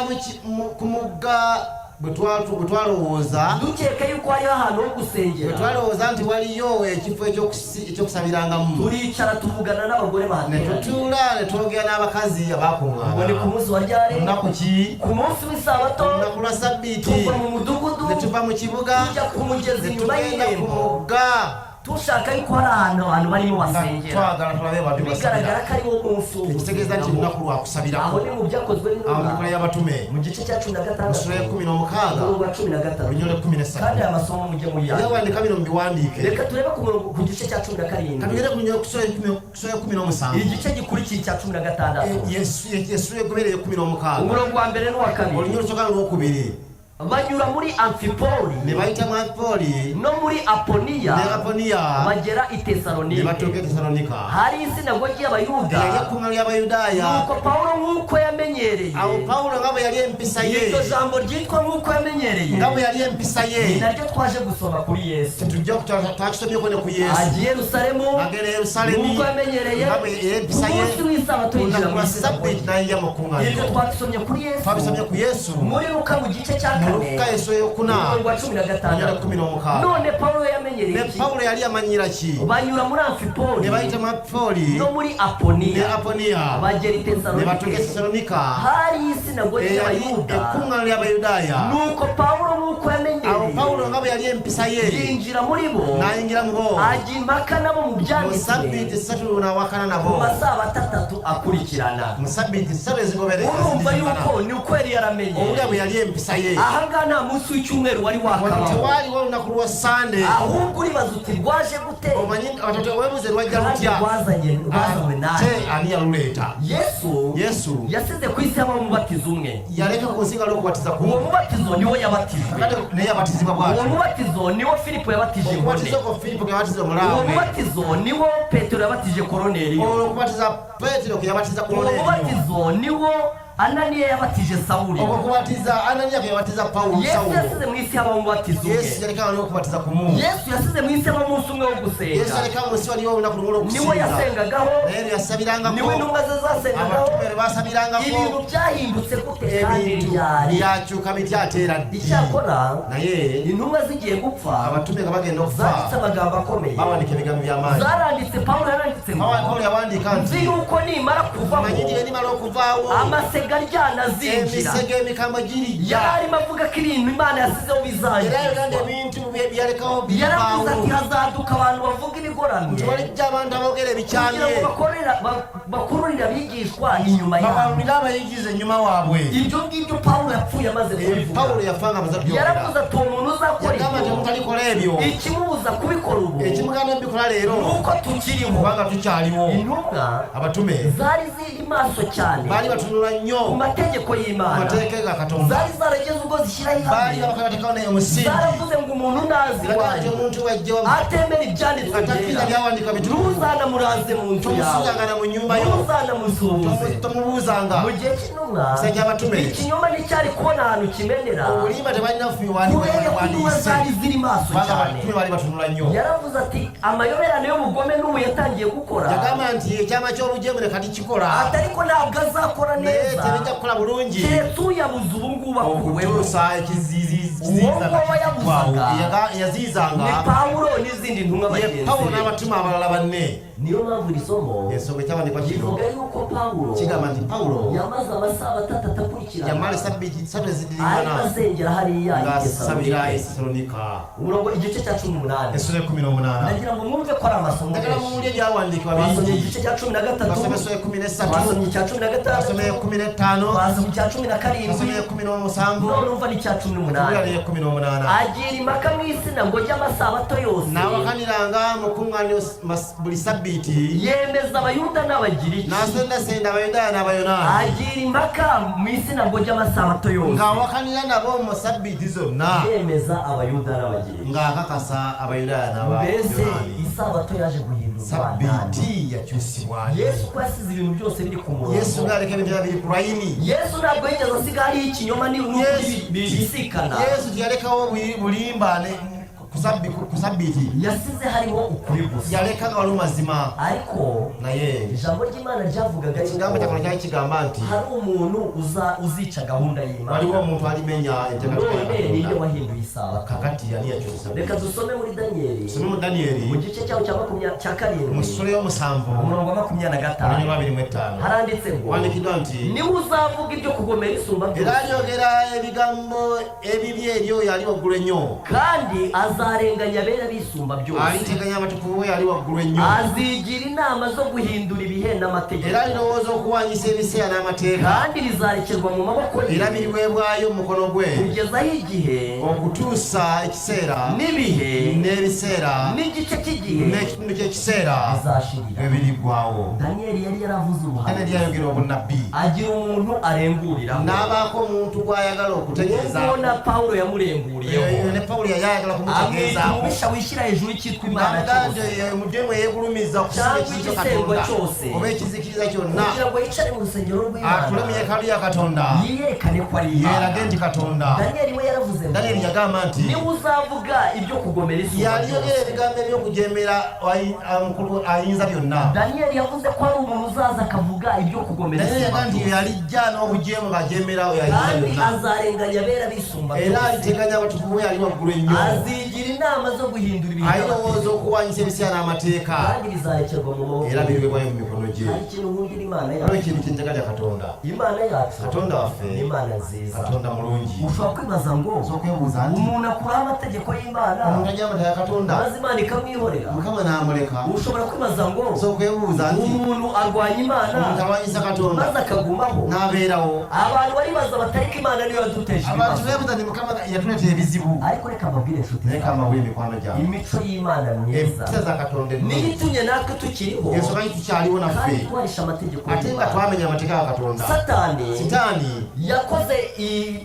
ku mugga bwe twalowooza dukeka yuko hariho ahantu ho bwe gusengera twalowooza nti waliyo ekifo ekyokusabirangamu turicara tuvugana n'abagore ne bahateranye tutuula ne twogera n'abakazi ngo ni ku abaakuŋŋaana munsi wa ryari olunaku ki ku munsi w'isabato olunaku lwa sabbiiti tuva mu mudugudu ne tuva mu kibuga tujya ku mugezi ne inyuma tugenda ku y'irembo mugga dushaka yuko hari ahantu abantu barimo nga basengera twagala tulabe bantu bigaragara basabira ko ari wo munsi wo ekitegeeza nti gusengeramo lunaku lwa kusabirako aho ni mu byakozwe awo n'intumwa mikola y'abatume mu gice cya 16 musula ya 16 umurongo wa 13 olunyole kandi 13 aya masomo mujye muyandika yawandika bino mubiwandiike reka turebe ku gice cya 17 katugere kusula ya 17 igice gikurikiye cya 16 yesu yegobereye 16 umurongo wa mbere n'uwa kabiri olunyole lusooka lwokubiri banyura muri Amfipoli ne bayita mu Amfipoli no muri Aponiya ne Aponiya bagera i ne Tesalonike batuuka e Tesalonika hari isinagogi y'abayuda yali ekkuŋŋaaniro ly'abayudaaya nuko Pawulo nk'uko yamenyereye awo Pawulo nga bwe yali empisa ye iryo jambo ryitwa nk'uko yamenyereye nga bwe yali empisa ni ye naryo twaje gusoma kuri Yesu tetujja twakisomyeko ne ku Yesu agiye Yerusalemu agenda e Yerusalemu nk'uko yamenyereye nga bwe empisa ye umunsi w'isabato yinjira olunaku mu lwa isinagogi sabbiiti n'ayingira mu iryo kkuŋŋaaniro twabisomye kuri Yesu twabisomye ku Yesu muri Luka mu gice cya mu 4 Luka yesu eyokuna umurongo wa 16 16 none Pawulo yamenyereye ne iki Pawulo yali amanyira ki banyura muri Amfipoli ne bayita mu Amfipoli no muri ne Aponiya Aponiya bagera i ne batuuka e Tesalonike Tesalonika hari isinagogi eyali y'abayuda ekkuŋŋaaniro ly'abayudaaya nuko Pawulo nk'uko awo yamenyereye Pawulo nga bwe yali empisa ye yinjira muri bo n'ayingira mu bo ajya impaka nabo mu mu byanditswe sabbiiti 3 n'awakana mu nabo masabato 3 akurikirana mu sabbiiti 3 ezigoberera urumva yuko ni uko yari yaramenye obulya bwe yali empisa ye ahangaha nta munsi w'icyumweru wari wakabaho tewaaliwo olunaku lwa sande ahubwo uribaza uti rwaje gute omanyi abatatu weebuze lwajja kandi lutya rwazanywe nawe ate ani yaluleeta Yesu yasize ku isi habaho umubatizo umwe yaleka ku nsinga lw'okubatiza uwo kumu mubatizo niwo yabatijwe kati naye yabatizibwa uwo bwatyo mubatizo niwo Filipo yabatije inkone okubatiza ko Filipo ke yabatiza uwo omulaawe mubatizo niwo Petero yabatije Koroneliyo okubatiza Peetero ke yabatiza uwo Koloneliyo mubatizo niwo Ananiya yabatije Sawuli okubatiza Ananiya ke yabatiza Pawulo Yesu Sawulo yasize mu isi habaho umubatizo umwe Yesu yaleka waliwo okubatiza kumu Yesu yasize mu isi habaho umunsi umwe wo Yesu gusenga yaleka mu nsi waliwo olunaku lumu niwo lw'okusinza yasengagaho naye yasabirangako niwe intumwa ze zasengagaho abatume basabirangako ibintu byahindutse gute kandi ebintu ryari byakyuka bityateera ddi icyakora naye intumwa zigiye gupfa abatume nga bagenda okufa zanditse amagambo akomeye bawandika ebigambo by'amaanyi zaranditse Pawulo yaranditse ngo Pawulo yawandiika nti nzi yuko nimara kuvaho manyi nti enimala okuvaawo amasega ryanazinjira emisege emikamo girijja yari arimo avuga ko ibintu Imana yasizeho era bizangizwa yoganda ebintu byalekawo yaravuze ati hazaduka abantu bavuga ibigoramye walijja abantu abogera ebikyamye bakururira abigishwa inyuma yabo babalulira abayigize inyuma waabwe ibyo ngibyo pawulo yapfuye amaze kubivuga pawulo yafanga amaze kubyogera yaravuze ati umuntu uzakora yagamba nti mutalikola ebyo ikimubuza kubikora ubu ekimugana mbikola leero nuko tukiriho kubanga tukyaliwo intumwa abatume zari ziri maso cyane baali batunula nnyo ku mategeko y'imana amateeka ga katonda zari zarageze ubwo zishyiraho baali ihame babatekawo naye omusingi zaravuze ngo umuntu nazi iraga nti wanjye omuntu wajja atemera ibyanditswe atakkiriza byera byawandika bitukuvu ntuzanamuranze mu nzu yawe tomusuzangana mu nyumba yo ntuzanamusuhuze tomubuuzanga mu gihe cy'intumwa Musajja abatume. ikinyoma nticyari kubona ahantu kimenera obulimba tebalina kubera ko intumwa fumiwandiise zari ziri maso kubanga cyane abatume baali batunula nnyo yaravuze ati amayoberane y'ubugome n'ubu yatangiye gukora yagamba nti ekyama ky'olujemure kati kikola ariko ntabwo azakora naye neza tebijja kukola bulungi keretse uyabuze ubu ngubu akuweho okutuusa eyaziizanga ni pawulo n'izindi ntumwa ye bagenzi pawulo be n'abatume abalala banne niyo mpamvu iri somo ensonga ekyawandikwa kino kivuga yuko pawulo kigamba nti pawulo yamaze amasaha atatu atakurikirana yamala esabbiiti ssatu ariko ezidiriŋŋana azengera hariya ng'asabira esitalonika umurongo igice cya 18 essula 18 ndagira ngo mwumve ko ari amasomo ndagala menshi muwulye ebyawandikibwa basomye bingi igice cya 13 basome essula 13 basomye icya 15 basome 15 basomye icya basome 17 17 none umva n'icya 18 tubulire 18 agira impaka mu isinago ry'amasabato yose n'awakaniranga mu kuŋŋaaniro buli sabbiiti yemeza abayuda n'abagiriki n'asendasenda abayudaaya n'abayonaani agira impaka mu isinago ry'amasabato yose ng'awakanira nabo mu sabbiiti zonna yemeza abayuda n'abagiriki ng'akakasa abayudaaya mbese n'abayonaani isabato yaje guhindurwa nani sabbiiti yakyusibwayo yesu ko yasize ibintu byose biri ku murongo yesu ng'aleka ebintu byaba biri ku layini yesu ntabwo yigeze asiga hariho ikinyoma n'ukuri bibisikana yesu tiyalekawo bulimba ku sabbiiti yasize harimo ukuri gusa yaleka nga waliwo mazima ariko naye ijambo ry'imana ryavugaga ekigambo kyakono kyali kigamba nti hari umuntu uzica gahunda y'imana waliwo omuntu alimenya none ninde enteekateeka wahinduye isabato kakati yali yakyusa reka dusome muri daniyeli tusome mu mu daniyeli gice cyawo cya mu karindwi ssula y'omusanvu umurongo wa 25 olunyi lwa 25 haranditse ngo wandikiddwa nti niwe uzavuga ibyo kugomera isumba era byose alyogera ebigambo ebibi eri oyo ali waggulu ennyo kandi azarenganya abera bisumba byose aliteganya abatukuvu we ali waggulu ennyo azigira inama zo guhindura ibihe n'amategeko era alirowooza okuwanyisa ebiseera n'amateeka kandi bizarekerwa mu maboko ye era biriweebwayo mu mukono gwe kugezaho igihe okutuusa ekiseera n'ibihe n'ebiseera n'igice cy'igihe n'ekitundu ky'ekiseera bizashirira bwe biriggwawo daniyeli yari yaravuze kane ubuhanuzi lyayogera obunabbi agira umuntu arenguriraho n'abaako omuntu gw'ayagala okutegeeza ubwo na pawulo yamurenguriyeho ne pawulo yali ayagala amwita kumutegeezaako umubisha wishyira hejuru y'icyitwa imana namuganje cyose mudemu eyegulumiza cyangwa okusiza igisengwa katonda cyose oba ekizikiriza kyonna kugira ngo yicare mu rusengero atule mu rw'imana yeekaalu ya katonda yiyerekane ko ari yeerage nti imana katonda daniyeli we yaravuze ngo daniyeli yagamba nti niwe uzavuga ibyo kugomera isumba yaliyogera byose ebigambo ebyokujemera mukulu ayinza byonna daniyeli yavuze ko ari umuntu uzaza akavuga ibyo kugomera daniyeli isumba yaga nti byose yalijja n'obujeemu ng'ajemera oyo ayinza kandi byonna azarenganya abera bisumba era byose aliteganya abatukuvu we ali waggulu ennyo azigira inama zo guhindura ibihe alirowooza okuwanyisa ebiseera n'amateeka kandi bizarekerwa mu maboko era ye. biriweebwayo mu mikono gye hari ikintu nkundira imana waliwo yacu ekintu kyenjagalya katonda imana yacu katonda waffe ni imana nziza katonda mulungi ushobora kwibaza ngo okwebuuza nti umuntu akuraho amategeko y'imana omuntu ajja amateeka ya katonda maze imana ikamwihorera mukama n'amuleka ushobora kwibaza ngo okwebuuza nti umuntu arwanya imana omuntu alwanyisa katonda maze akagumaho n'abeerawo abantu baribaza batariko imana niyo yaduteje abantu ibibazo beebuuza nti mukama yatuleeta ebizibu ariko reka mbabwire inshuti naye kamabwe emikwano gyabwe imico y'imana myiza empisa za katonda niyo ennungi itumye natwe tukiriho ensonga nti tukyaliwo kandi naffe twarisha amategeko ate nga y'imana twamenya amateeka ga katonda satani sitaani yakoze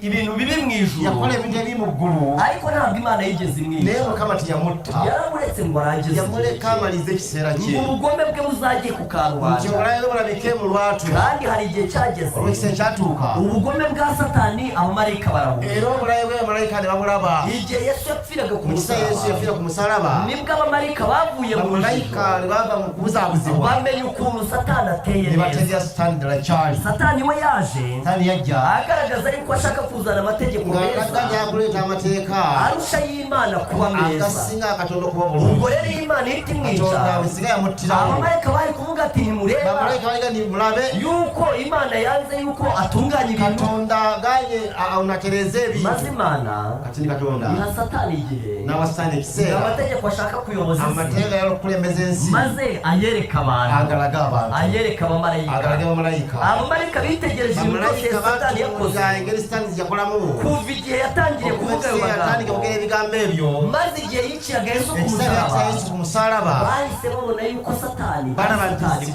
ibintu bibi mu ijuru yakola ebintu ebi mu ggulu ariko ntabwo imana yigeze naye imwica mukama teyamutta yaramuretse ngo arangize yamuleka amalize ekiseera ngo kye ubugome bwe buzajye ku nti karubanda obulayo bulabike mu lwatu kandi hari igihe cyageze olw'ekiseera kyatuuka ubugome bwa satani abamarayika barahunga era obulayo bw'abamalayika ne babulaba igihe yesu yapfiraga ku mu kiseera yesu musaraba yafiira ku musalaba nibwo abamarayika bavuye mu bamalayika ijuru ne bava mu kubuzaabuzibwa bamenya ukuntu satani ateye ne neza bategeera sitaani ddala kyali satani we yaje sitaani yajja agaragaza yuko ashaka kuzana amategeko ng'akadda meza nyakuleeta amateeka arusha y'imana kuba meza agasinga akatonda okuba ubwo bulungi rero iyo imana ihita imwica katonda bwesinga yamuttirawo abamarayika bari kuvuga ati ntimureba bamalayika baliga ni mulabe yuko imana yanze yuko atunganya ibintu katonda ganye onatereza ebi maze imana katini katonda iha satani igihe n'abasitani ekiseera amategeko ashaka kuyoboza amateeka y'okukulembeza ensi maze ayereka abantu agalaga abantu ayereka abamalayika abamarayika bitegereje ibintu satani yakoze engeri sitaani zijjakolamu kuva igihe yatangiye kuvuga ayo yatandika magambo kugira ebigambo ebyo maze igihe yiciraga Yesu ku ekiseera musaraba kya Yesu ku musaalaba bahise babona yuko satani balaba nti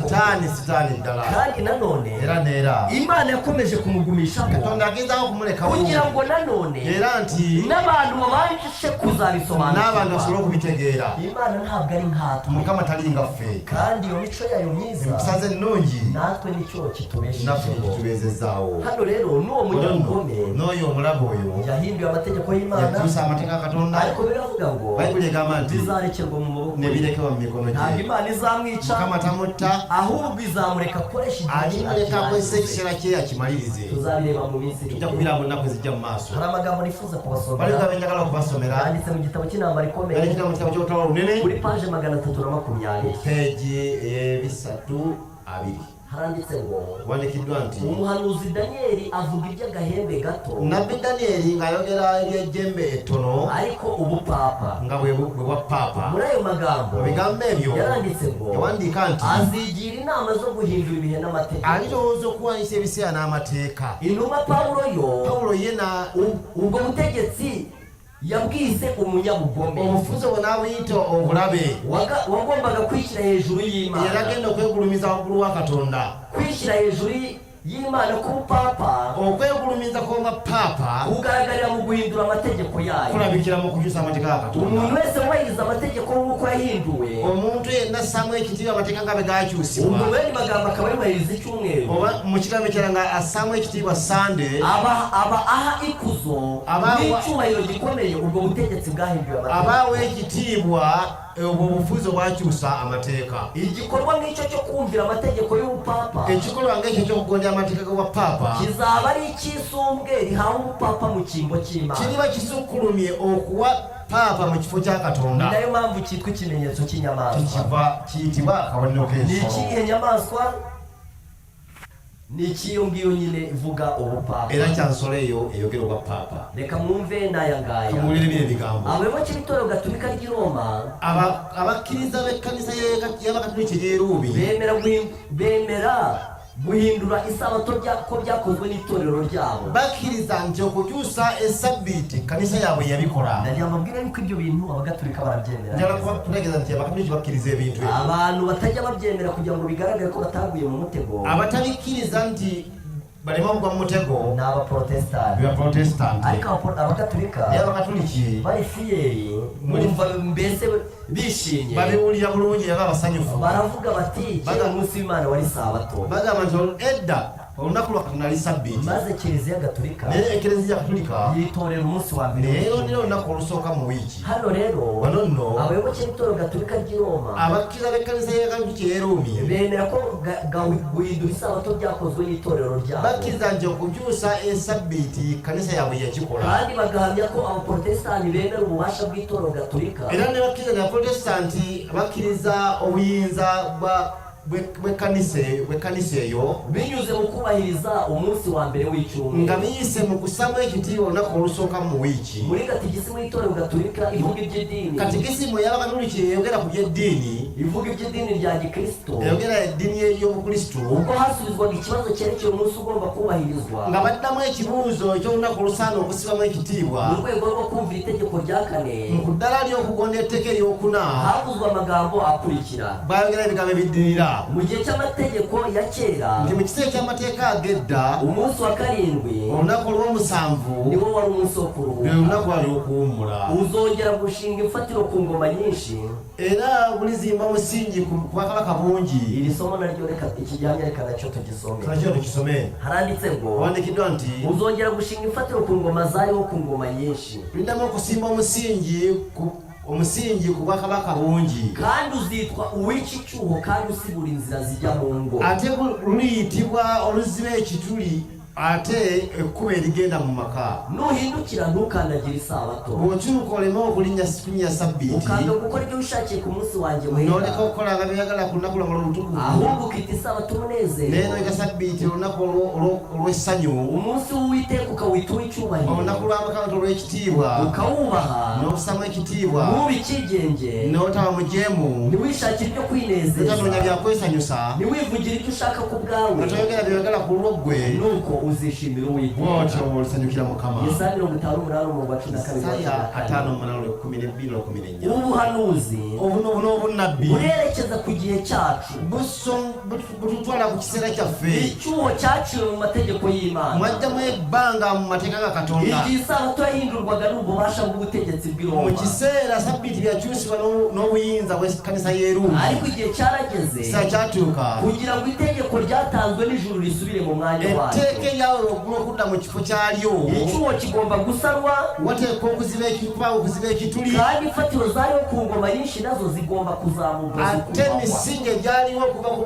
sitaani ddala kandi nanone era Imana yakomeje kumugumishaho katonda agezaho kumulekawo kugira ngo nanone era nti n'abantu babashe kuzabisobanukirwa n'abantu basobole okubitegeera Imana ntabwo ari nkatwe mukama tali nga ffe kandi iyo mico yayo myiza emisaze ennungi natwe nicyo naffe kitubeshejeho kitubezezaawo hano rero n'uwo munyamugome n'oyo omulabe oyo yahinduye amategeko y'Imana yakyusa amateeka ga Katonda ariko biravuga ngo bayibuli egamba nti bizarekerwa mu maboko ye nebirekebwa mu mikono ntabwo gye Imana izamwica mukama tamutta ahubwo izamureka akoresha igihe alimuleka akozesa ekiseera kye akimalirize tuzabireba mu minsi tujja kubiraba mu nnaku ezijja mu maaso hari amagambo nifuza kubasomera baliga benjagala okubasomera yanditse mu gitabo cy'intambara ikomeye galikira mu kitabo ky'olutalo olunene kuri paje 320 peegi ey'ebisatu abiri haranditse ngo wandikiddwa nti umuhanuzi Daniyeli avuga iby'agahembe gato nabbi Daniyeli ng'ayogera eby'ejjembe ettono ariko ubupapa nga bwe bwa paapa muri ayo magambo mu bigambo ebyo yaranditse ngo yawandiika nti azigira inama zo guhindura ibihe n'amategeko alirowooza okuwanisa ebiseera n'amateeka intumwa Pawulo yo pawulo ye ubwo butegetsi yabwise umunyabugome obufuzi obwo n'abuyita obulabe wagombaga kwishyira hejuru y'Imana yaragenda okwegulumiza waggulu wa Katonda kwishyira hejuru y'Imana k'ubupapa okwegulumiza kw'obwa paapa kugaragarira mu guhindura amategeko yayo kulabikira mu kukyusa amateeka ga Katonda umuntu wese wubahiriza amategeko nk'uko yahinduwe omuntu yenna assaamu ekitiibwa amateeka nga bwe gakyusibwa ubwo bene magambo akaba yubahiriza icyumweru oba mu kigambo ekirala nga assaamu ekitiibwa sande aba aha ikuzo n'icyubahiro gikomeye ubwo butegetsi bwahinduye amategeko abaawa ekitiibwa obwo obufuzi obwakyusa amateeka igikorwa nk'icyo cyo kumvira amategeko y'ubupapa ekikolwa ng'ekyo ky'okugondera amateeka g'obwapapa kizaba ari icy'isumbwe rihawe ubupapa mu cyimbo cy'Imana kiriba kisukkulumye okuwa paapa mu kifo kya Katonda nayo mpamvu cyitwa ikimenyetso cy'inyamaswa kikiva kiyitibwa akabonero ni k'ensolo ikihe nyamaswa ni ikiyo ngiyo nyine ivuga ubupapa era kya nsolo eyo eyogera obwa paapa reka mwumve n'aya ngaya tumuwulire bino ebigambo abayoboke b'Itorero Gatolika ry'i Roma abakkiriza b'ekkanisa y'Abakatoliki ey'e Ruumi bemera guhindura isabato ko byakozwe n'itorero ryabo bakkiriza nti okukyusa esabbiiti kanisa yaabwe yabikola ndagira mbabwire yuko ibyo bintu abagatolika barabyemera njala kubategeeza nti Abakatoliki bakkiriza ebintu ebyo abantu batajya babyemera kugira ngo bigaragare ko bataguye mu mutego abatabikkiriza nti balema okugwa mu mutego ni abaprotesitanti b'abaprotesitanti ariko abagatolika naye Abakatoliki bari fiyeri mwumva mbese bishimye babiwulira bulungi era basanyufu baravuga bati kera umunsi w'Imana wari sabato bagamba nti edda olunaku lwa Katonda ali sabbiiti maze Kiliziya Gatolika naye ekereziya Katolika yitorera umunsi wa mbere neerondera olunaku olusooka mu wiiki hano rero wano nno abayoboke b'Itorero Gatolika ry'i Roma abakkiriza b'ekkanisa y'Abakatoliki ey'e Ruumi bemera ko guhindura isabato byakozwe n'itorero ryabo bakkiriza nti okukyusa esabbiiti kanisa yaabwe yakikola kandi bagahamya ko abaprotesitanti bemera ububasha bw'Itorero Gatolika era ne bakkiriza ne abaprotesitanti bakkiriza obuyinza bw'ekkanisa eyo binyuze mu kubahiriza umunsi wa mbere w'icyumweru nga biyise mu kussaamu ekitiibwa olunaku olusooka mu wiiki muri katigisimu y'Itorero Gatolika ivuga iby'idini katikisimu y'Abakatoliki eyogera ku by'eddiini ivuga iby'idini rya gikristo eyogera eddiini y'obukrisitu ubwo hasubizwaga ikibazo cyerekeye umunsi ugomba kubahirizwa nga baddamu ekibuuzo eky'olunaku olusaana okussibwamu ekitiibwa mu rwego rwo kumvira itegeko rya kane mu kuddala ly'okugondera etteeka eryokuna havuzwe amagambo akurikira baayogera ebigambo ebiddirira mu gihe cy'amategeko ya kera nti mu kiseera ky'amateeka ag'edda umunsi wa karindwi olunaku olw'omusanvu niwo wari umunsi wo lwe kuruhuka lunaku lwali okuwummula uzongera gushinga imfatiro ku ngoma nyinshi era bulizimba musingi ku bwakabaka bungi iri somo naryo reka ikigihamya reka nacyo tugisome tunakyo tukisome haranditse ngo wandikiddwa nti uzongera gushinga imfatiro ku ngoma zariho ku ngoma nyinshi tulindamu okusimba omusingi ku bwakabaka bungi kandi uzitwa uw'iki cyuho kandi usibura inzira zijya mu ngo ate luyitibwa oluziba ekituli ate ekkuba erigenda mu maka nuhindukira ntukandagira isabato bw'okyuka olema okulinnya siku ya sabbiiti ukanga gukora ibyo ushakiye ku munsi wanjye wera n'oleka okukola nga byagala ku lunaku lwamu olutukuvu ahubwo ukita isabato umunezero neeno ega sabbiiti olunaku olw'essanyu umunsi w'uwiteka ukawita uw'icyubahiro olunaku lw'amakabati olw'ekitiibwa ukawubaha n'okusamu ekitiibwa ntuba ikigenge n'otaba mujeemu ntiwishakire ibyo kwinezeza otanonya byakwesanyusa ntiwivugire ibyo ushaka ku bwawe otoyogera byogala ku lw'ogwe nuko uzishimira uwiteka bw'otyo olisanyukira mukama Yesaya 58:12 Yesaya 5:12-14 ubuhanuzi obuno n'obunnabbi burerekeza ku gihe cyacu bututwala ku kiseera kyaffe icyuho cyaciwe mu mategeko y'Imana mwajjamu ebbanga mu mateeka ga Katonda igihe isabato yahindurwaga n'ububasha bw'ubutegetsi bw'i mu Roma kiseera sabbiiti byakyusibwa n'obuyinza bw'ekkanisa y'Eruumi ariko igihe cyarageze kiseera kyatuuka kugira ngo itegeko ryatanzwe n'ijuru risubire mu mwanya waryo etteeka eryawe waggulu okudda mu kifo kyalyo icyuho kigomba gusanwa wateeka okuziba ekituli kandi imfatiro zariho ku ngoma nyinshi nazo zigomba kuzamurwa ate emisingi egyaliwo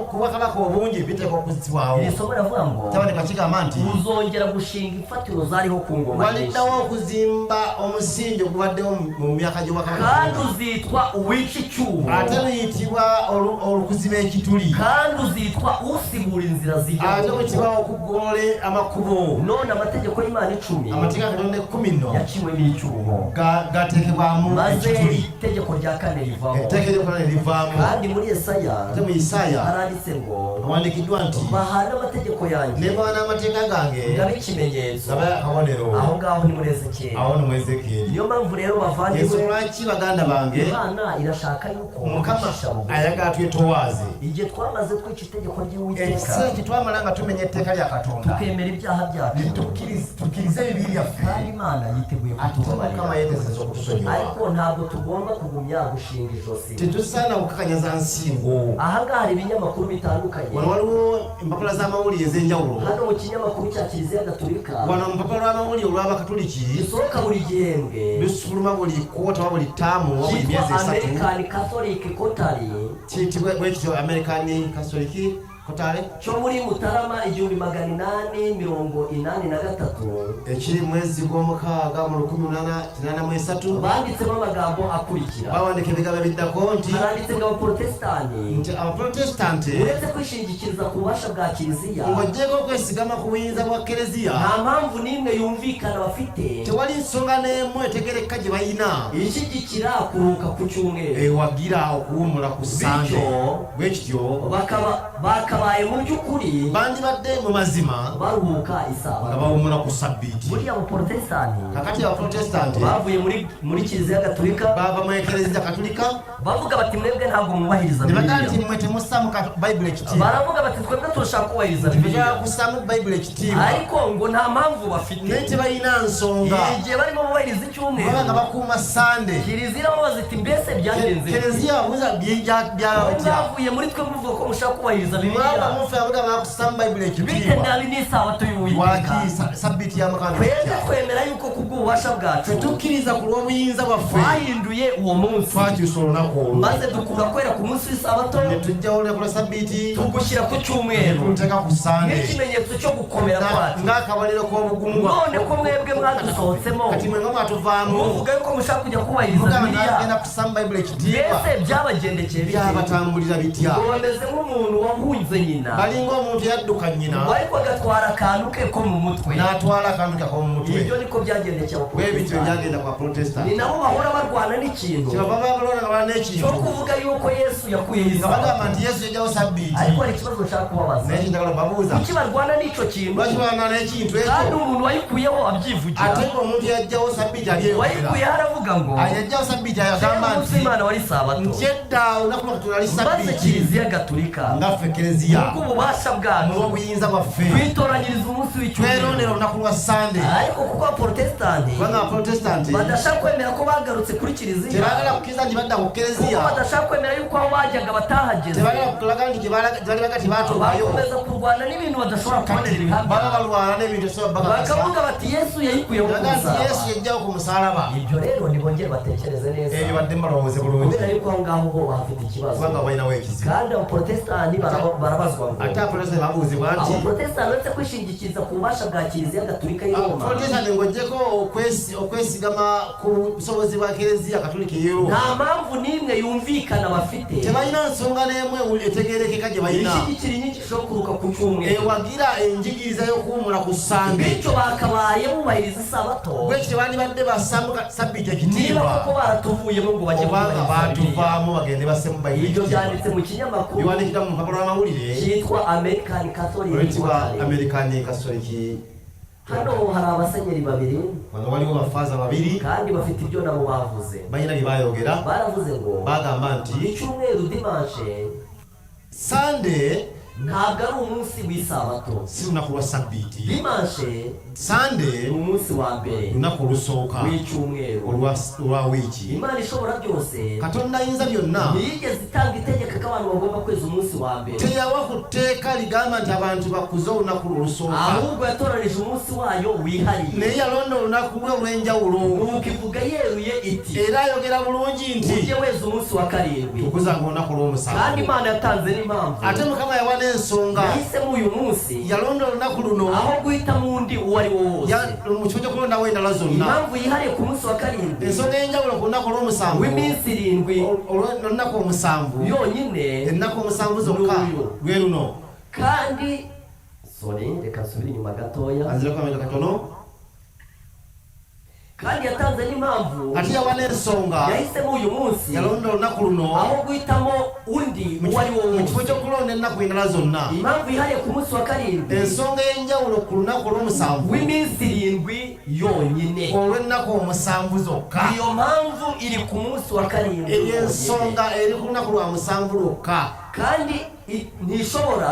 ku bwakabaka obungi biteekwa okuzibwawo iri somo riravuga ngo taboneka kigamba nti uzongera gushinga imfatiro zariho ku ngoma nyinshi waliddawo okuzimba omusingi ogubaddewo mu myaka gy'obwakabaka kandi uzitwa uwica icyuho ate luyitibwa olukuziba ekituli kandi uzitwa usibura inzira zijya ate bwekibwa okugolola amakubo none amategeko y'Imana 10 amateeka Katonda 10 yaciwe n'icyuho gateekebwamu maze ekituli itegeko rya 4 rivamo etteeka eryokuna ne livaamu kandi muri Yesaya ate mu Isaaya haranditse ngo awandikiddwa nti bahana amategeko yanjye ne bawana amateeka gange ngabe ikimenyetso gaba akabonero aho ngaho ni muri Ezekiyeli awo ni mu Ezekieri niyo mpamvu rero bavandimwe ensonga lwaki baganda bange Imana irashaka yuko mukama mucisha bugufi. ayagala twetoowaze igihe twamaze kwica itegeko ry'Uwiteka ekiseera kitwamala nga tumenya etteeka lya Katonda tukemera ibyaha byacu tukkirize ebibi byaffe kandi Imana yiteguye ate kutubabarira mukama yeeteseza okutusonyiwa ariko ntabwo tugomba kugumya gushinga ijosi tetusaana kukakanyaza nsingo aha ngaha hari ibinyamakuru bitandukanye wano waliwo empapula z'amawulire ez'enjawulo hano mu kinyamakuru cya Kiliziya Gatolika wano mu mpapula lw'amawulire olw'abakatoliki gisohoka buri gihembwe lusufuluma buli kwota oba buli taamu oba buli myezi cyitwa esatu American Catholic Quarterly kiyitibwa bwekityo American Catholic Quarterly cyo muri Mutarama 1883 ekiri mwezi gw'omukaaga mu 1883 banditsemo amagambo akurikira bawandika ebigambo ebiddako nti haranditse ngo abaprotestanti nti abaprotestanti uretse kwishingikiriza ku bubasha bwa Kiliziya ng'ogyeko okwesigama ku buyinza bwa Kereziya nta mpamvu n'imwe yumvikana bafite tewali nsonga n'emu etegereka gye balina ishyigikira kuruhuka ku cyumweru ewagira okuwumula ku sande bwekityo bakabaye mu by'ukuri bandibadde mu mazima baruhuka nga isabato bawumula ku sabbiiti buriya abaprotestanti kakati abaprotestanti bavuye muri Kiliziya Gatolika bava mu Ekereziya Katolika bavuga bati mwebwe ntabwo mwubahiriza ne bagaa Bibiliya nti mmwe temusaamu bayibuli ekitiibwa baravuga bati twebwe turashaka kubahiriza tebagala Bibiliya kusaamu bayibuli ekitiibwa ariko ngo nta mpamvu bafite naye tebalina nsonga igihe barimo bubahiriza icyumweru baba nga bakuuma sande Kiliziya babaza iti mbese byagenze Kereziya babuuza byabitya mwavuye muri twe muvuga ko mushaka kubahiriza mwaba Bibiliya mufe abagamba bakusaamu bayibuli bite ekitiibwa nabi n'isabato y'Uwiteka waki sabbiiti ya Mukama twebwe twemera yuko kubw'ububasha bwacu tetukkiriza ku lw'obuyinza bwaffe twahinduye uwo munsi twakyusa olunaku olwo maze dukura kwera ku munsi w'isabato ne tujjawo olunaku lwa sabbiiti tugushyira ku cyumweru tuteeka ku sande nk'ikimenyetso cyo gukomera kwacu ng'akabaliro k'obugumu bwaffe none ko mwebwe mwadusohotsemo kati mwe nga mwatuvaamu muvuga yuko mushaka kujya kubahiriza mugamba Bibiliya nagenda kusaamu bayibuli ekitiibwa mbese byabagendekeye bite byabatambulira bitya ngo bameze nk'umuntu wahunze nyina balinga omuntu yadduka nnyina ngo ariko agatwara akantu ke ko mu mutwe n'atwala akantu kak'omu mutwe ibyo niko byagendekeye bwebityo abaprotestanti byagenda kwa protestant ni nabo bahora barwana n'ikintu kyebava balona nga balina cyo ekintu kuvuga yuko Yesu yakuyeho nga isabato bagamba nti yesu yajjawo sabbiiti ariko hari ikibazo nshaka kubabaza naye kinjagala babuuza kuki barwana n'icyo kintu lwaki balana n'ekintu kandi ekyo umuntu wayikuyeho abyivugira ate ng'omuntu yajjawo sabbiiti alyeyogera wayikuyeho aravuga ngo yajjawo sabbiiti ayagamba umunsi nti w'Imana wari isabato nti edda olunaku lwa Katonda ali maze sabbiiti Kiliziya Gatolika ngaffe Kereziya kubw'ububasha bwacu n'obuyinza bwaffe twitoranyiriza umunsi w'icyumweru twerondera olunaku lwa sande ariko kuko abaprotestanti kubanga abaprotestanti badashaka kwemera ko bagarutse kuri Kiliziya tebagala kukkiriza nti badda ku kuko Kereziya badashaka kwemera yuko aho bajyaga batahageze tebagala kulaga nti gye bali baga tebatuukayo bakomeza kurwana n'ibintu badashobora kubonera baba ibihamya balwana n'ebintu esobola bakakasa bakavuga bati Yesu yayikuyeho ku naga nti yesu musaraba yajjawo ku musalaba ibyo rero nibongere batekereze neza ebyo badde mbalowooze bulungi kubera yuko aho ngaho ho bahafite ikibazo kubanga balinawo ekizibu kandi abaprotestanti baravuga barabazwa ngo ata protestant babuzibwa nti abaprotestant uretse kwishingikiriza ku bubasha bwa kiliziya gatolika y'Roma protestant ngo jeko okwesigama ku busobozi bwa kiliziya katolika y'Roma nta mpamvu n'imwe yumvikana bafite tebayina nsonga n'emwe etegereke kaje bayina ishigikira inyigisho yo kuruka ku cyumweru wagira enjigiriza yo kuwumula ku Sande bityo bakabaye bubahiriza isabato bwekyo bandi badde basamuka sabbiiti niba ekitiibwa koko baratuvuyemo ngo bajye kubanga batuvaamu bagende basemu ibyo byanditse mu kinyamakuru biwandikira mu mpapuro y'amawulire cyitwa American Catholic olwitibwa American Catholic. hano hari abasenyeri babiri wano waliwo bafaza babiri kandi bafite ibyo nabo bavuze balina bye bayogera baravuze ngo bagamba nti icyumweru dimanche Sande ntabwo ari umunsi w'isabato si lunaku lwa sabbiiti dimanche Sande ni umunsi wa mbere lunaku olusooka w'icyumweru olwa wiiki. Imana ishobora byose Katonda ayinza byonna ntiyigeze itanga itegeko ko abantu bagomba kweza umunsi wa mbere teyawa ku tteeka ligamba nti abantu bakuze olunaku olusooka ahubwo yatoranije umunsi wayo wihariye naye yalonda olunaku lwe olw'enjawulo nuko ivuga yeruye iti era ayogera bulungi nti ujye weza umunsi wa karindwi tukuzanga olunaku kandi olw'omusanvu. Imana yatanze n'impamvu ate Mukama yawa n'ensonga yahisemo uyu munsi yalonda olunaku luno aho guhitamo undi uwo ari wo wose mu kifo ky'okulondawo endala zonna. impamvu yihariye ku munsi wa karindwi ensonga ey'enjawulo ku lunaku olw'omusanvu w'iminsi irindwi olunaku omusanvu yonyine ennaku omusanvu zokka lwe luno. kandi reka nsubire inyuma gatoya anzireko ameka katono. kandi yatanze n'impamvu ate yawa n'ensonga yahisemo uyu munsi yalonda olunaku luno aho guhitamo undi uwo ari wo mu kifo wose ky'okulonda ennaku endala zonna. impamvu yihariye ku munsi wa karindwi ensonga ey'enjawulo ku lunaku olw'omusanvu w'iminsi irindwi yonyine olw'ennaku omusanvu zokka. iyo mpamvu iri ku munsi wa karindwi eyo ensonga eri ku lunaku lwa musanvu lwokka kandi ntishobora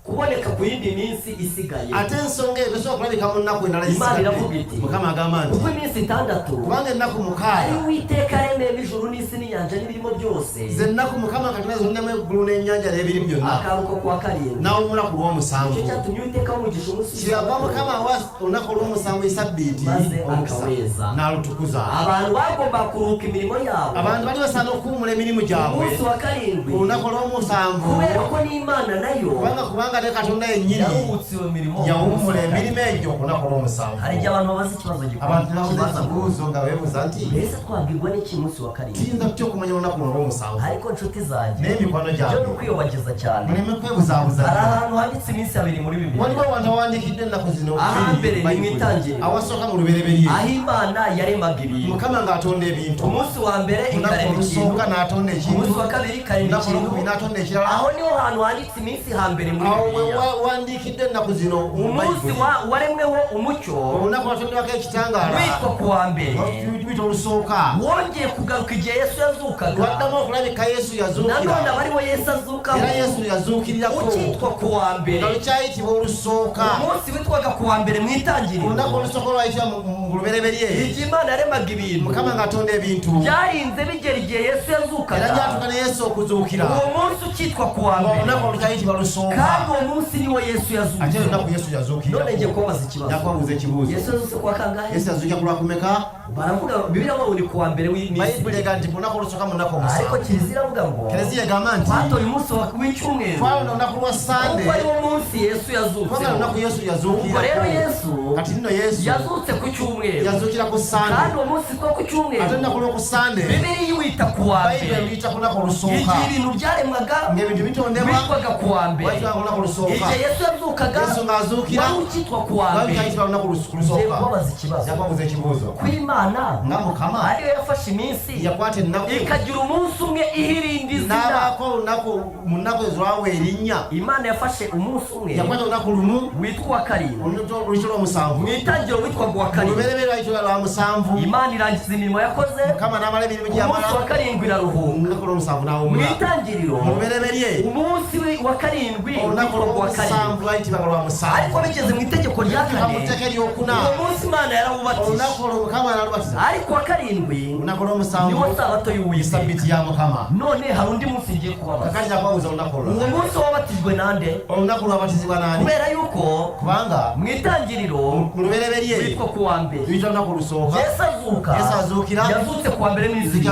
kuboneka ku yindi minsi isigaye. ate ensonga eyo tesobola kulabika mu nnaku endala Imana iravuga iti Mukama agamba nti kuko iminsi itandatu kubanga ennaku ari mukaaga Uwiteka yaremye ijuru n'isi n'inyanja n'ibirimo byose ze nnaku Mukama Katonda zonnemu eggulu n'ennyanja n'ebiri byonna akaruhuko kuwa karindwi n'awumula ku lw'omusanvu. nicyo cyatumye Uwiteka amugisha umunsi kyeyava Mukama awa olunaku olw'omusanvu esabbiiti maze omukisa akaweza n'alutukuza. abantu bagomba kuruhuka imirimo yabo abantu bali basaana okuwumula emirimu gyabwe umunsi wa karindwi ku lunaku olw'omusanvu kubera ko n'Imana nayo kubanga ne Katonda yennyini yaruhutse iyo mirimo yawummula emirimu egyo ku lunaku olw'omusanvu. hari igihe abantu babaza ikibazo abantu babuze kibaza ngo ekibuuzo nga beebuuza nti mbese twabwirwa n'iki munsi wa karindwi kiyinza tutya okumanya olunaku luno olw'omusanvu? ariko nshuti zanjye naye emikwano byo ni gyange ukwiyobageza cyane muleme kwebuzaabuza. hari ahantu handitse iminsi abiri muri bibiri waliwo abantu abawandiikidde ennaku zino ahambere ni mu itangiriro awasooka mu lubereberye aho Imana yaremaga ibintu Mukama ng'atonda ebintu. umunsi wa mbere Olunaku ikarema ikintu olusooka n'atonda ekintu, umunsi wa kabiri ikarema olunaku ikintu olwokubiri n'atonda ekirala. aho niho hantu handitse iminsi hambere muri awo we bibiliya wandiikidde ennaku zino mu umunsi Bayibuli. waremweho umucyo olunaku lwatondebwako ekitangaala witwa ku wa mbere luyita olusooka wongeye kugaruka igihe Yesu yazukaga lwaddamu okulabika Yesu nanone yazuukira abariho Yesu azukaho era Yesu yazuukirirako ukitwa ku wa mbere nga lukyayitibwa olusooka. umunsi witwaga ku wa mbere mu itangiriro olunaku olusooka olwayitibwa mu lubereberye igihe Imana yaremaga ibintu Mukama ng'atonda ebintu byarinze bigera igihe Yesu era yazukaga byatuka ne Yesu okuzuukira uwo munsi ukitwa ku wa mbere olunaku olukyayitibwa lusooka kandi uwo munsi niwo Yesu ate yazutse olunaku Yesu yazuukirira. none ngiye kubabaza ikibazo Nakwabuuza ekibuuzo. Yesu yazutse kuwa kangahe Yesu yazuukira ku lwakumeka? baravuga Bibiliya ngo ni ku wa mbere w'iminsi Bayibuli egamba nti ku lunaku olusooka mu nnaku ariko omusanvu. Kiliziya iravuga ngo Kereziya egamba nti twatoye umunsi w'icyumweru twalonda olunaku lwa Sande kuko ariwo munsi Yesu yazutse kubanga lunaku Yesu ubwo yazuukirako. rero Yesu kati nno Yesu yazutse ku cyumweru yazuukira ku kandi Sande uwo munsi two ku cyumweru ate olunaku lw'oku Sande Bibiliya iwita ku wa Bayibuli mbere luyita ku lunaku olusooka igihe ibintu byaremwaga ng'ebintu bitondebwa witwaga ku wa mbere wayitibwa ku lunaku olusooka. igihe Yesu yazukaga Yesu ng'azuukira wari ukitwa ku wa mbere lwayitibwa lunaku ngiye olusooka. kubabaza ikibazo Yakwabuuza ekibuuzo. ko Imana nga Mukama ariyo yafashe iminsi yakwata ennaku ikagira umunsi umwe ihirinda izina n'abaako olunaku mu nnaku ezwawa erinnya Imana yafashe umunsi umwe yakwata olunaku lumu witwa uwa karindwi oluyitibwa lw'omusanvu mu itangiriro witwaga uwa mu karindwi lubereberye lwayitibwa lwa musanvu. Imana irangiza imirimo yakoze Mukama n'amala emirimu umunsi wa gy'amala karindwi iraruhuka olunaku lw'omusanvu mu n'awummula. itangiriro mu lubereberye umunsi wa karindwi olunaku witwaga uwa karindwi lw'omusanvu lwayitibwaga lwa musanvu. ariko bigeze mu itegeko rya Nga mu kane tteka eryokuna uwo munsi Imana yarawubatije olunaku olwo Mukama n'alubatiza. ariko uwa karindwi olunaku lw'omusanvu niwo sabato y'Uwiteka. sabbiiti ya Mukama. none hari undi munsi ngiye kubabaza kakati nakwabuuza olunaku olwo. uwo munsi wabatijwe nande olunaku lwabatizibwa n'ani? kubera yuko kubanga mu itangiriro mu lubereberye witwa ku wa mbere mbere bita lunaku olusooka Yesu azuukira yazutse kuwa mbere n'izindi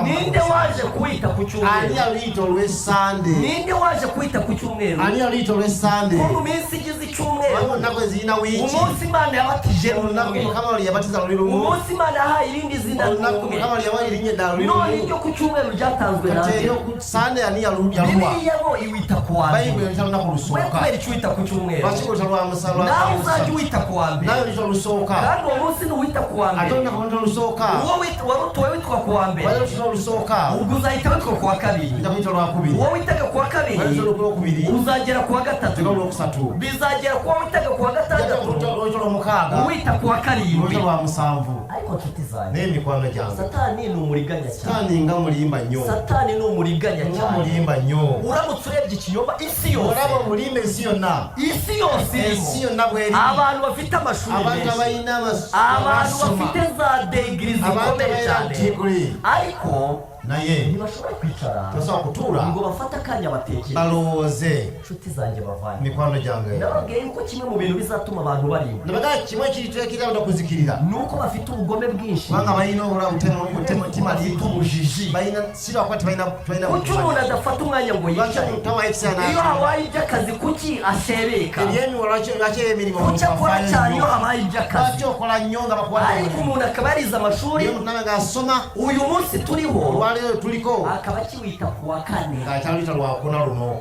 ninde waje kuwita ku cyumweru ani aluyita olw'essande ninde waje kuwita ku cyumweru ani aluyita olw'essande mu minsi igize icyumweru ennaku ezirina wiiki umunsi Imana yabatije olunaku Mukama lwe yabatiza luli lumu umunsi Imana yahaye irindi zina olunaku Mukama lwe yabaye erinnya eddala luli none iryo ku cyumweru ryatanzwe kati nanjye eryo ku sande ani yaluwa Bibiliya bo iwita ku wa mbere bayibuli yita lunaku we olusooka kubera icyo wita ku cyumweru lwaki lwita lwa musala nawe uzajya uwita ku wa mbere nawe luyita olusooka kandi uwo munsi ntiwita ku wa ate mbere olunaku luyita olusooka wari utowe witwa ku wa mbere wali luyita olusooka ubwo uzahita witwa ku wa kabiri luyita kuyita olwakubiri uwo witaga ku wa kabiri wali luyita olwokubiri uzagera ku wa gatatu luyita olwokusatu bizagera ku wa witaga ku wa gatandatu luyita olwomukaaga uwita ku wa karindwi luyita lwa musanvu ariko nshuti zanjye n'emikwano gyange satani ni umuriganya cyane satani nga mulimba nnyo satani ni umuriganya nga cyane mulimba nnyo uramutse urebye ikinyoma isi yose olaba omulimba ensi yonna isi yose ensi irimo yonna bweri abantu bafite amashuri abantu menshi abalina abantu bafite za degiri abantu zikomeye abalina cyane digiri ariko naye ntibashobora kwicara tosobola kutuula ngo bafate akanya batekereze balowooze inshuti zanjye bavanye mikwano gyange nababwiye yuko kimwe mu bintu bizatuma abantu barimba nabaga kimwe kirituekirira okuzikirira ni uko bafite ubugome bwinshi kubanga balina obulamutima bafite ubujiji balina sirwakuba tebalina kuki umuntu adafata umwanya ngo yicare tawayo ekiseera iyo habaye iby'akazi kuki aserebeka ebyemiwo lwaki emirimu kuki akora cyane iyo habaye iby'akazi lwaki okola nnyo nga bakuwadde ariko umuntu akaba yarize amashuri omuntu nawe ng'asoma uyu munsi turiho olwaleero tuliko akaba akiwita ku wa kane ng'akyaluyita lwakuna luno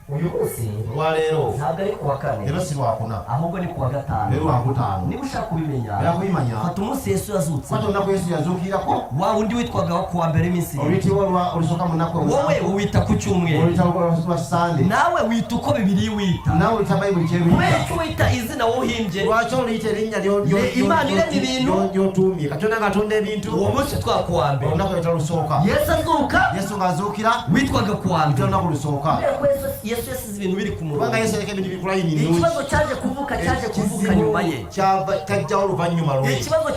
uyu munsi olwaleero ntabwo ari ku wa kane leero si lwakuna ahubwo ni ku wa gatanu leero lwakutaano niba ushaka kubimenya era kubimanya fata umunsi Yesu yazutse kwata olunaku yesu yazuukirako wa wundi witwaga ku wa mbere iminsi irindwi oluyitibwa olusooka mu nnaku wowe uwita ku cyumweru oluyita lwa sande nawe wita uko bibiri wita nawe oluyita bayibuli kubera kyeruyita icyo wita izina wohimbye lwaki oluyita erinnya Imana irema ibintu lyotuumye katonda ng'atonda ebintu uwo munsi twa ku wa mbere olunaku luyita lusooka Yesu azuka yesu ng'azuukira witwaga ku wa luyita mbere olunaku lusooka kubera ko Yesu yasize ibintu biri ku murongo kubanga yesu aleka ebintu bikulayini ikibazo cyaje kuvuka nyuma ye tajjawo oluvannyuma lwe ikibazo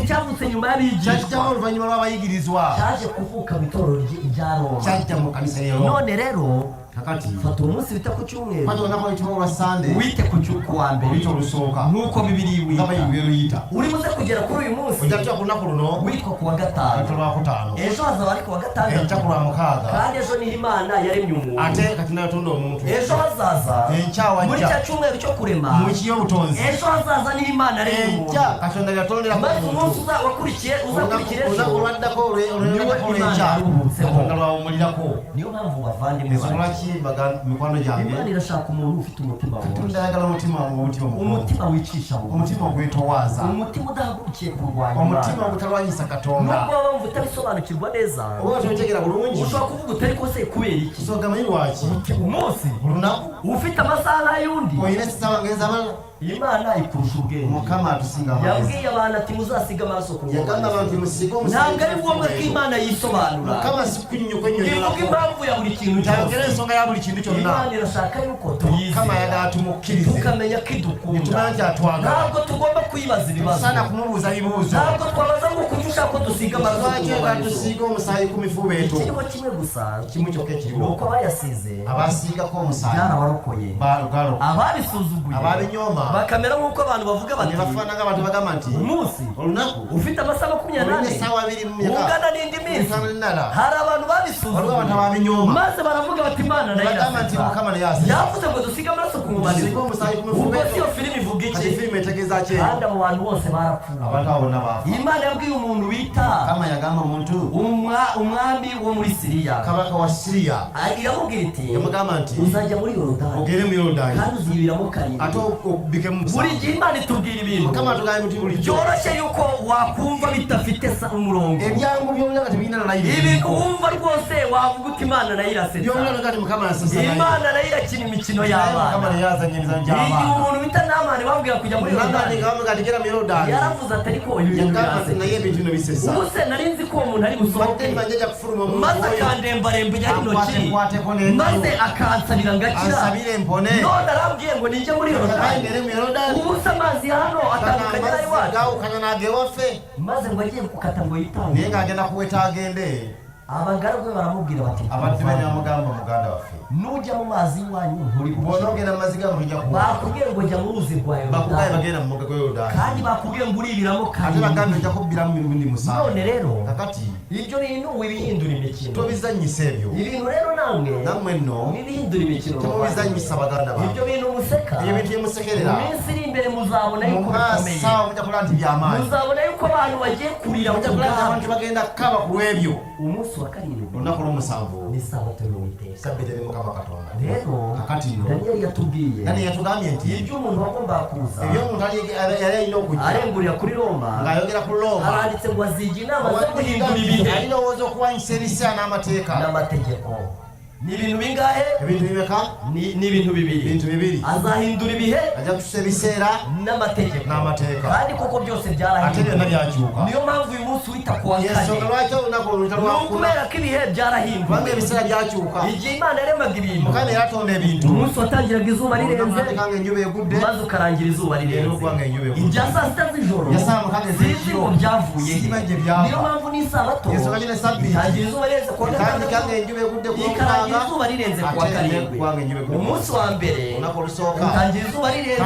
cyavutse nyuma y'abigishwa kyajjawo oluvannyuma lw'abayigirizwa cyaje kuvuka mu itorero rya Roma kyajja mu kanisa y'Eroma none rero kakati fata umunsi wita ku cyumweru kwata olunaku oluyitibwa olwa sande wite ku wa mbere oluyita olusooka nk'uko bibiri nga wita bayibuli eruyita uri buze kugera kuri uyu munsi ojja tutya ku lunaku luno witwa ku wa oluyita gatanu lwakutaano ejo hazaba ari ku wa gatandatu enkya ku lwamukaaga kandi ejo niho Imana yaremye umuntu ate katonda yatonda omuntu ejo hazaza enkya muri cya wajja cyumweru cyo kurema mu ky'obutonzi ejo hazaza niho Imana yaremye umuntu enkya katonda yatonderaku maze omuntu umunsi uzakurikira olunaku ejo olwaddako niwo Imana olwenkya yaruhutseho katonda lwawumulirako niyo mpamvu bavandimwe ensonga lwaki mikwano gyange Imana irashaka umuntu ufite umutima katonda woroshye ayagala omutima omutima omugonzi umutima wicisha bugufi omutima ogwetowaaza umutima udahagurukiye kurwanya omutima Imana ogutalwanyisa katonda nubwo waba wumva utabisobanukirwa neza oba tobitegera bulungi ushobora kuvuga utari kose kubera iki nsonga manyi lwaki umunsi olunaku ufite amasaha nk'ay'undi olina esaawa ngenzamala Imana ikurusha ubwenge mukama atusinga amazzi yabwiye abantu ati muzasiga amaraso ku yagamba abantu musiige ntabwo ari ngombwa ko Imana yisobanura mukama sikunyuka ivuga ennyonnyolako impamvu ya buri kintu ntabwera cyose ensonga ya buli kintu kyonna Imana irashaka yuko mukama tuyizera yagala tumukkirize tukamenya ko idukunda netumanya nti atwagala ntabwo tugomba kwibaza ibibazo sana kumubuuza bibuuzo ntabwo twabaza ngo kuki ushaka ko dusiga amaraso ku lwaki yagala tusiige omusaayi ku mifuba eto ikiriho kimwe gusa kimu kyokka ni ekiriwo uko abayasize abasiigako omusaayi byarabarokoye galo ababisuzuguye ababinyooma bakamera nk'uko abantu bavuga ne bati bafaananga abantu bagamba nti umunsi olunaku ufite amasaha olina 28 essaawa 2 mu myaka ungana n'indi minsi etaano n'endala hari abantu waliwo abantu babisuzuguye ababinyooma maze baravuga bati Imana nayo bagamba nti irasetsa mukama naye asize yavuze ngo dusige amaraso ku mubiri tusiige omusaayi ku mifuba ubwo eto siyo filimi ivuga kati iki firimu etegeeza ki kandi abo bantu bose barapfuye abantu abo bonna baafa Imana yabwiye umuntu wita mukama yagamba omuntu umwami wo muri Siriya kabaka wa siriya iramubwira iti yamugamba nti uzajya muri Yorodani ogere mu yorodani kandi uzibiramo karindwi ate obikemu buri gihe Imana itubwira ibintu mukama atugambye nti bulijjo byoroshye yuko wakumva bidafite umurongo ebyangu by'omulanga tebirina nalayira ibintu wumva rwose wavuga uti Imana nayo irasetsa by'omulanga ti mukama yasesa Imana nayo irakina imikino mukama y'abana naye yazanya emizanyo igihe gy'abaana umuntu bita Namani bambwira kujya muri namani Yorodani ngabamuga ati gera mu yorodani yaravuze ati ariko uyu bintu yagamba nti naye birasetsa ebintu bino bisesa ubu se nari nzi ko uwo muntu ari busohoke badde mbanje ajja kufuluma omuntu maze oyo akandembaremba ijya intoki ankwateko n'engalo maze akansabira ngakira ansabire empone none arambwiye ngo ninjye muri Yorodani ngere mu yorodani ubu se amazi ya hano atandukanye n'ay'iwacu gawukana n'agewaffe maze ngo agiye gukata ngo yitange naye ng'agenda kuweta agende abagaragu baramubwira bati abantu b'abanyamugamba muganda waffe nujya mu mazi wanyu nturi bonogera amazi gamu njya ku bakubwiye ngo jya mu ruzi rwa bakubaye bagenda mu mugaga Yorodani kandi bakubwiye ngo uribiramo kandi bagambe njya kubiramo ibindi musango none rero kakati ibyo bintu wibihindura imikino tobizanyise ebyo ibintu rero namwe no wibihindura imikino tubizanyisa abaganda bawe ibyo bintu museka iyo bintu musekerera mu minsi iri imbere muzabona yuko bikomeye mujya kuranta iby'amazi muzabona yuko abantu bagiye kurira mujya kuranta abantu bagenda kaba ku rwebyo umunsi wa karindwi unaku n'umusanvu ni sabato y'Uwiteka sabete ni mukama Katonda rero kakati no Daniel yatubwiye yatugambye nti ibyo umuntu wagomba kuza ibyo umuntu yari no kujya arengurira kuri Roma ngayogera ku Roma aranditse ngo aziga inama zo guhindura ibihe ari nozo kuwanyisirisa n'amategeko ni ibintu bingahe ibintu bibeka ni ibintu bibiri azahindura ibihe ajya gusebisera n'amategeko kandi kuko byose byarahinduka niyo mpamvu uyu munsi wita ku wa kane kubera ko ibihe byarahinduka bamwe bisera byacyuka igihe Imana yaremaga ibintu mukane yatonda ibintu umunsi watangiraga izuba rirenze maze ukarangira izuba rirenze ibya saa sita z'ijoro sinzi ngo byavuye niyo mpamvu n'isabato itangira izuba rirenze ku wa gatandatu izuba rirenze ku wa karindwi umunsi wa mbere utangira izuba rirenze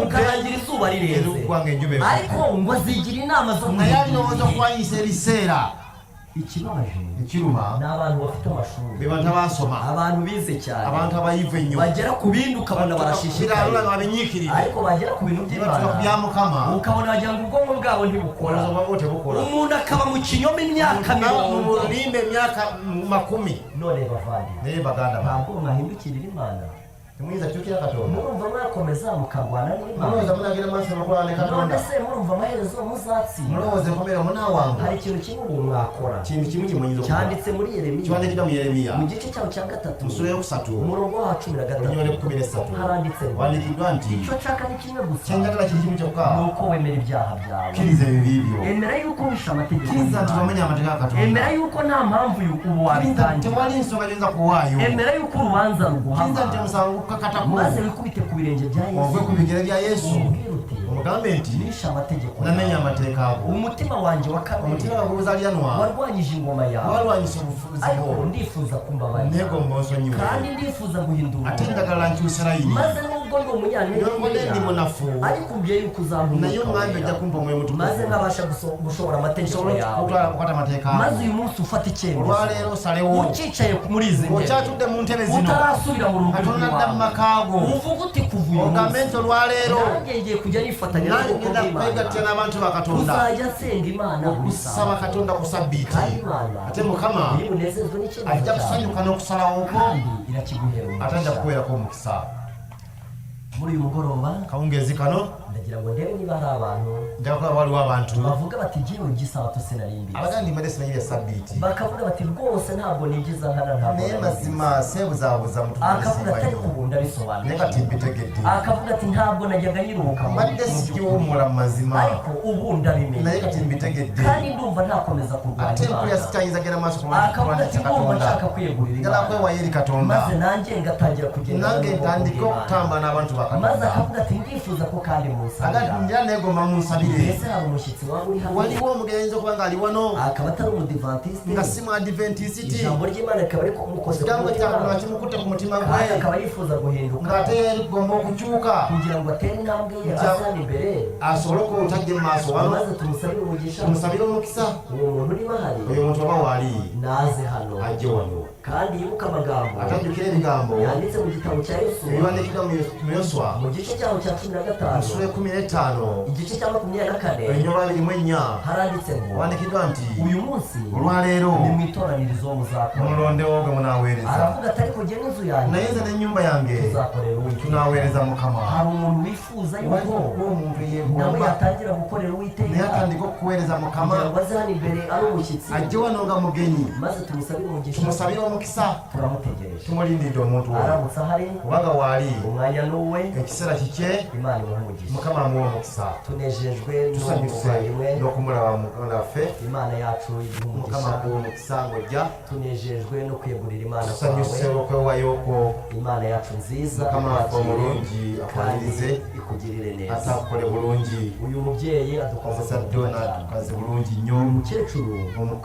ukarangira izuba rirenze ariko ngo azigira inama zo kuwanyisera ikibabaje ikiruma n'abantu bafite amashuri bibanta basoma abantu bize cyane abantu abayive nyo bagera ku bindi ukabona barashishikaye ariko bagera ku bintu by'Imana ukabona wagira ngo ubwonko bwabo ntibukora umuntu akaba mu kinyoma imyaka 10 none bavandi baganda ntabwo mwahindukirira Imana mwiza cyukira Katonda murumva mwakomeza mukarwana n'Imana murumva munagira amaso mukurane Katonda none se murumva amaherezo muzatsinda muroze komera munawanga hari ikintu kimwe mwakora ikintu kimwe kimunyizo cyanditse muri Yeremiya cyandikira mu Yeremiya mu gice cyawo cya 3 musore yo kusatu umurongo wa 13 unyone 13 haranditse wandikirwa nti icyo nshaka ni kimwe gusa cyangwa kimwe cyo kwa nuko wemera ibyaha byawe kirize bibibyo emera yuko wisha amategeko kiriza tubamenye amategeko ya Katonda emera yuko nta mpamvu yuko wabitangira twali insonga nyenza kuwayo emera yuko urubanza ruguhama kiriza ntemusangu kakata ko maze wikubite ku birenge bya Yesu ogwe ku bigere bya Yesu umugambi nti nisha amategeko namenye amategeko abo umutima wanjye wa kabiri umutima wanjye uzalianwa warwanyije ingoma yawe warwanyije ubufuzi ariko ndifuza kumbabarira ntego mbonso nyiwe kandi ndifuza guhindura atendagala ncyusirayini maze nubwo ndi umunyantege ndi munafu ariko ubwiye yuko uzampumura nayo mwambe jya kumva mu mutuku maze nkabasha gushobora amategeko yawe ukata amategeko maze uyu munsi ufata icyemezo rero salewo ucicaye muri izi ntebe cyatude mu ntebe zino utarasubira mu rugo Katonda ndamakago uvuga uti kuvuye ogamento rero ngiye kujya nifatanya ngenda kwegatia n'abantu ba Katonda uzajya senga Imana gusaba Katonda kusabiti ate mukama ibunezezwe n'ikintu ajya kusanyuka no kusalawo ko irakiguhera atajya kukwera ko mukisa muri uyu mugoroba kawungezi kano ndagira ngo ndebe niba hari abantu ndakora waliwo abantu bavuga bati jyewe gisabato sinarimbye abagandi madesi nayo sabiti bakavuga bati rwose ntabwo nigiza nkana ntabwo ne mazima sebuzabuza mutumwe akavuga ati kubunda bisobanura neka timbitegedi akavuga ati ntabwo najyaga nyiruka madesi cy'umura mazima ariko ubu ndabimenye neka timbitegedi kandi ndumva ntakomeza kurwanya atempo ya sitanyiza gera maso ku akavuga ati ndumva nshaka kwiyegurira ngala kwe wayeri Katonda maze nanjye ngatangira kugenda nange ndandiko kutamba n'abantu ba Katonda maze akavuga ati ndifuza ko kandi musabira agati njya nego mamusabire ese hari umushyitsi waba uri hano waliwo mugenzi kubanga ali wano akaba atari umudivantiste nga si mu adventist ijambo ry'Imana rikaba ariko umukozi cyangwa cyangwa kimukuta ku mutima gwe akaba yifuza guhinduka ngate gomba kucyuka kugira ngo atere intambwe ye azana imbere asobora ko utajye mu maso wano maze tumusabire umugisha tumusabire umukisa uwo muntu urimo ahari uyu muntu waba wari naze hano ajye wano kandi yibuka amagambo atajyukire ibigambo yanditse mu gitabo cya Yosuwa yandikira mu Yosuwa mu gice cyaho cya 15 sura 15 igice cya 24 enyoba birimwenya haranditse ngo wandikirwa nti uyu munsi olwa rero ni mwitoranirizo muzakora mulonde woge munaweereza aravuga atari kujya n'inzu yanjye nayenze n'ennyumba yange tuzakorera Uwiteka tunaweereza Mukama hari umuntu wifuza yuko umuntu nawe yegomba yatangira gukorera Uwiteka naye atandika okuweereza Mukama kugira ngo aze hano imbere ari umushyitsi ajje wano nga mugenyi maze tumusabire umugisha tumusabire omukisa turamutegereje tumulindidde omuntu oyo aramutse ahari kubanga waali umwanya n'uwe ekiseera kikye Imana imuhe umugisha mukama muwo mukisa tunejejwe tusanyuse no kumuraba mukana fe Imana yacu mukama muwo mukisa ngo jya tunejejwe no kwegurira Imana tusanyuse ko wayoko Imana yacu nziza mukama akomurungi akwandirize ikugirire neza atakore burungi uyu mubyeyi adukoze sadona tukaze burungi nyo umukecuru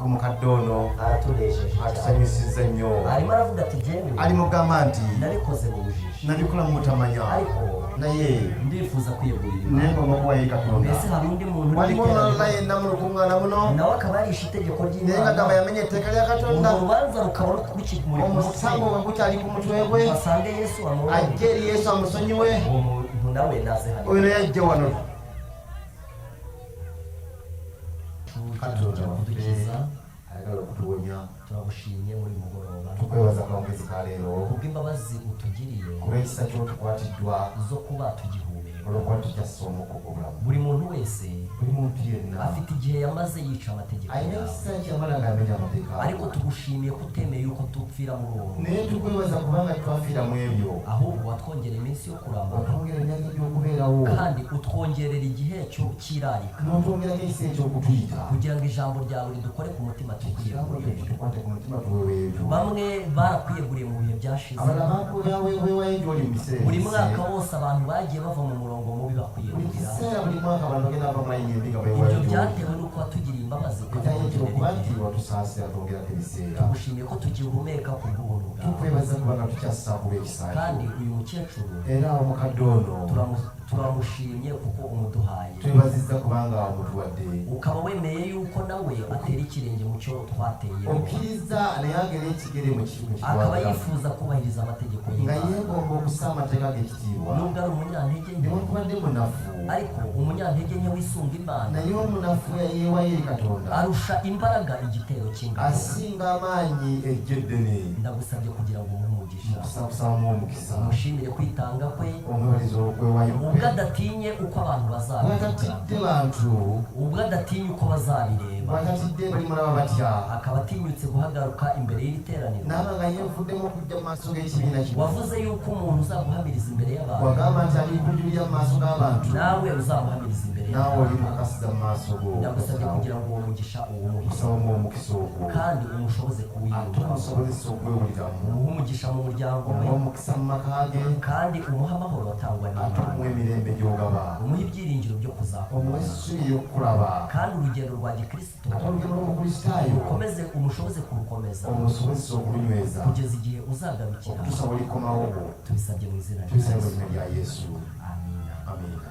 umukadono aratunejeje atusanyusize nyo arimo aravuga ati jyewe ari mu bw'amandi nabikoze mu bujiji nabikora mu mutamanya ariko naye ndifuza kwiyegurira Imana nego ngokuba yigatonda mbese hari undi muntu walimo naye namuru kumwana muno nawe akaba yarishe itegeko nenga ry'Imana gama yamenye iteka lya katonda urubanza rukaba rukurikiye muri umusango wagucyari ku mutwe gwe basange Yesu amubonye ageri Yesu amusonyiwe uwo muntu nawe naze hano uyu yajye wano katonda kudukiza agalo kutuwonya turagushimye muri mugoroba tukwebaza kaongezi ka lero kubw'imbabazi utugiriye kubekisa cyo tukwatiddwa zo kuba tugihumeka olwokuba tukyasoma okubulamu buri muntu wese buli muntu yenna afite igihe yamaze yica amategeko ayina yawe ekisa kyamala ng'amenya amateeka ariko tugushimiye ko utemeye yuko tupfira muri uwo muntu naye tukwebaza kubanga twafiira mu ebyo ahubwo watwongerera iminsi yo kuramba otwongera emyaka gy'okubeerawo kandi utwongerera igihe cy'irarika n'otwongerako ekisa eky'okutuyita kugira ngo ijambo ryawe ridukore ku mutima kigambo tukwiyegurire kitukwate ku mutima tuweweebyo bamwe barakwiyeguriye mu bihe byashize abala bakuyawewewayo gy'oli mu biseera buri ebise. mwaka wose abantu bagiye bava mu murongo mubi buli bakwiyegurira kiseera buli mwaka abantu bagenda bava mulayini embi nga ibyo bewayo gy'oli byatewe n'uko watugiriye imbabazi ekyayo ekyo kuba nti ukatwongerera watusaasira twongerako ebiseera tugushimiye ko tukihumeka ku bw'ubuntu bwawe tukwebaza kubanga tukyassa kuba ekisa kandi kyo uyu mukecuru era omukadde ono turamushimye kuko umuduhaye twebazizza kubanga omutuwadde ukaba wemeye yuko nawe atera ikirenge mu cyo twateye okkiriza naye agera ekigere mu kigo akaba yifuza kubahiriza amategeko nga y'Imana yeegomba okussa amateeka g'ekitiibwa nubwo ari umunyantege nke newakubadde munafu ariko umunyantege nke wisunga Imana naye omunafu yeewayo eri katonda arusha imbaraga igitero cy'ingabo asinga amaanyi ejjo eddene ndagusabye kugira ngo umuhe umugisha okusakusamu omukisa umushimire kwitanga kwe omwebaliza olwokwewayo ubwo adatinye uko abantu bazabivuga bwatatidde bantu ubwo adatinye uko bazabireba bwatatidde bali mulaba batya akaba atinyutse guhagaruka imbere y'iri teraniro naaba nga yeevuddemu okujja mu maaso g'ekibiina kino wavuze yuko umuntu uzaguhamiriza imbere y'abantu wagamba nti alikujulira mu maaso g'abantu nawe uzamuhamiriza imbere naawe y'abantu olimukasiza mu maaso go ndagusabye kugira ngo uwo mugisha uwumuhe osabamu omukisa ogwo kandi umushoboze ate kuwiyumvamo omusobozesa okwewuliramu umuhe umugisha mu muryango we omuwa omukisa mu maka ge kandi umuhe amahoro atangwa ate n'Imana omuwa emirembe gy'ogaba umuhe ibyiringiro byo kuzakomera omuwa essubi y'okukulaba kandi urugendo rwa gikristo ate olugendo lw'omukristaayo ukomeze umushoboze kurukomeza omusobozesa okulunyweza kugeza igihe uzagarukira okutuusa bwe likomawo tubisabye mu izina rya tubisaba mu Yesu izina lya yesu amina amiina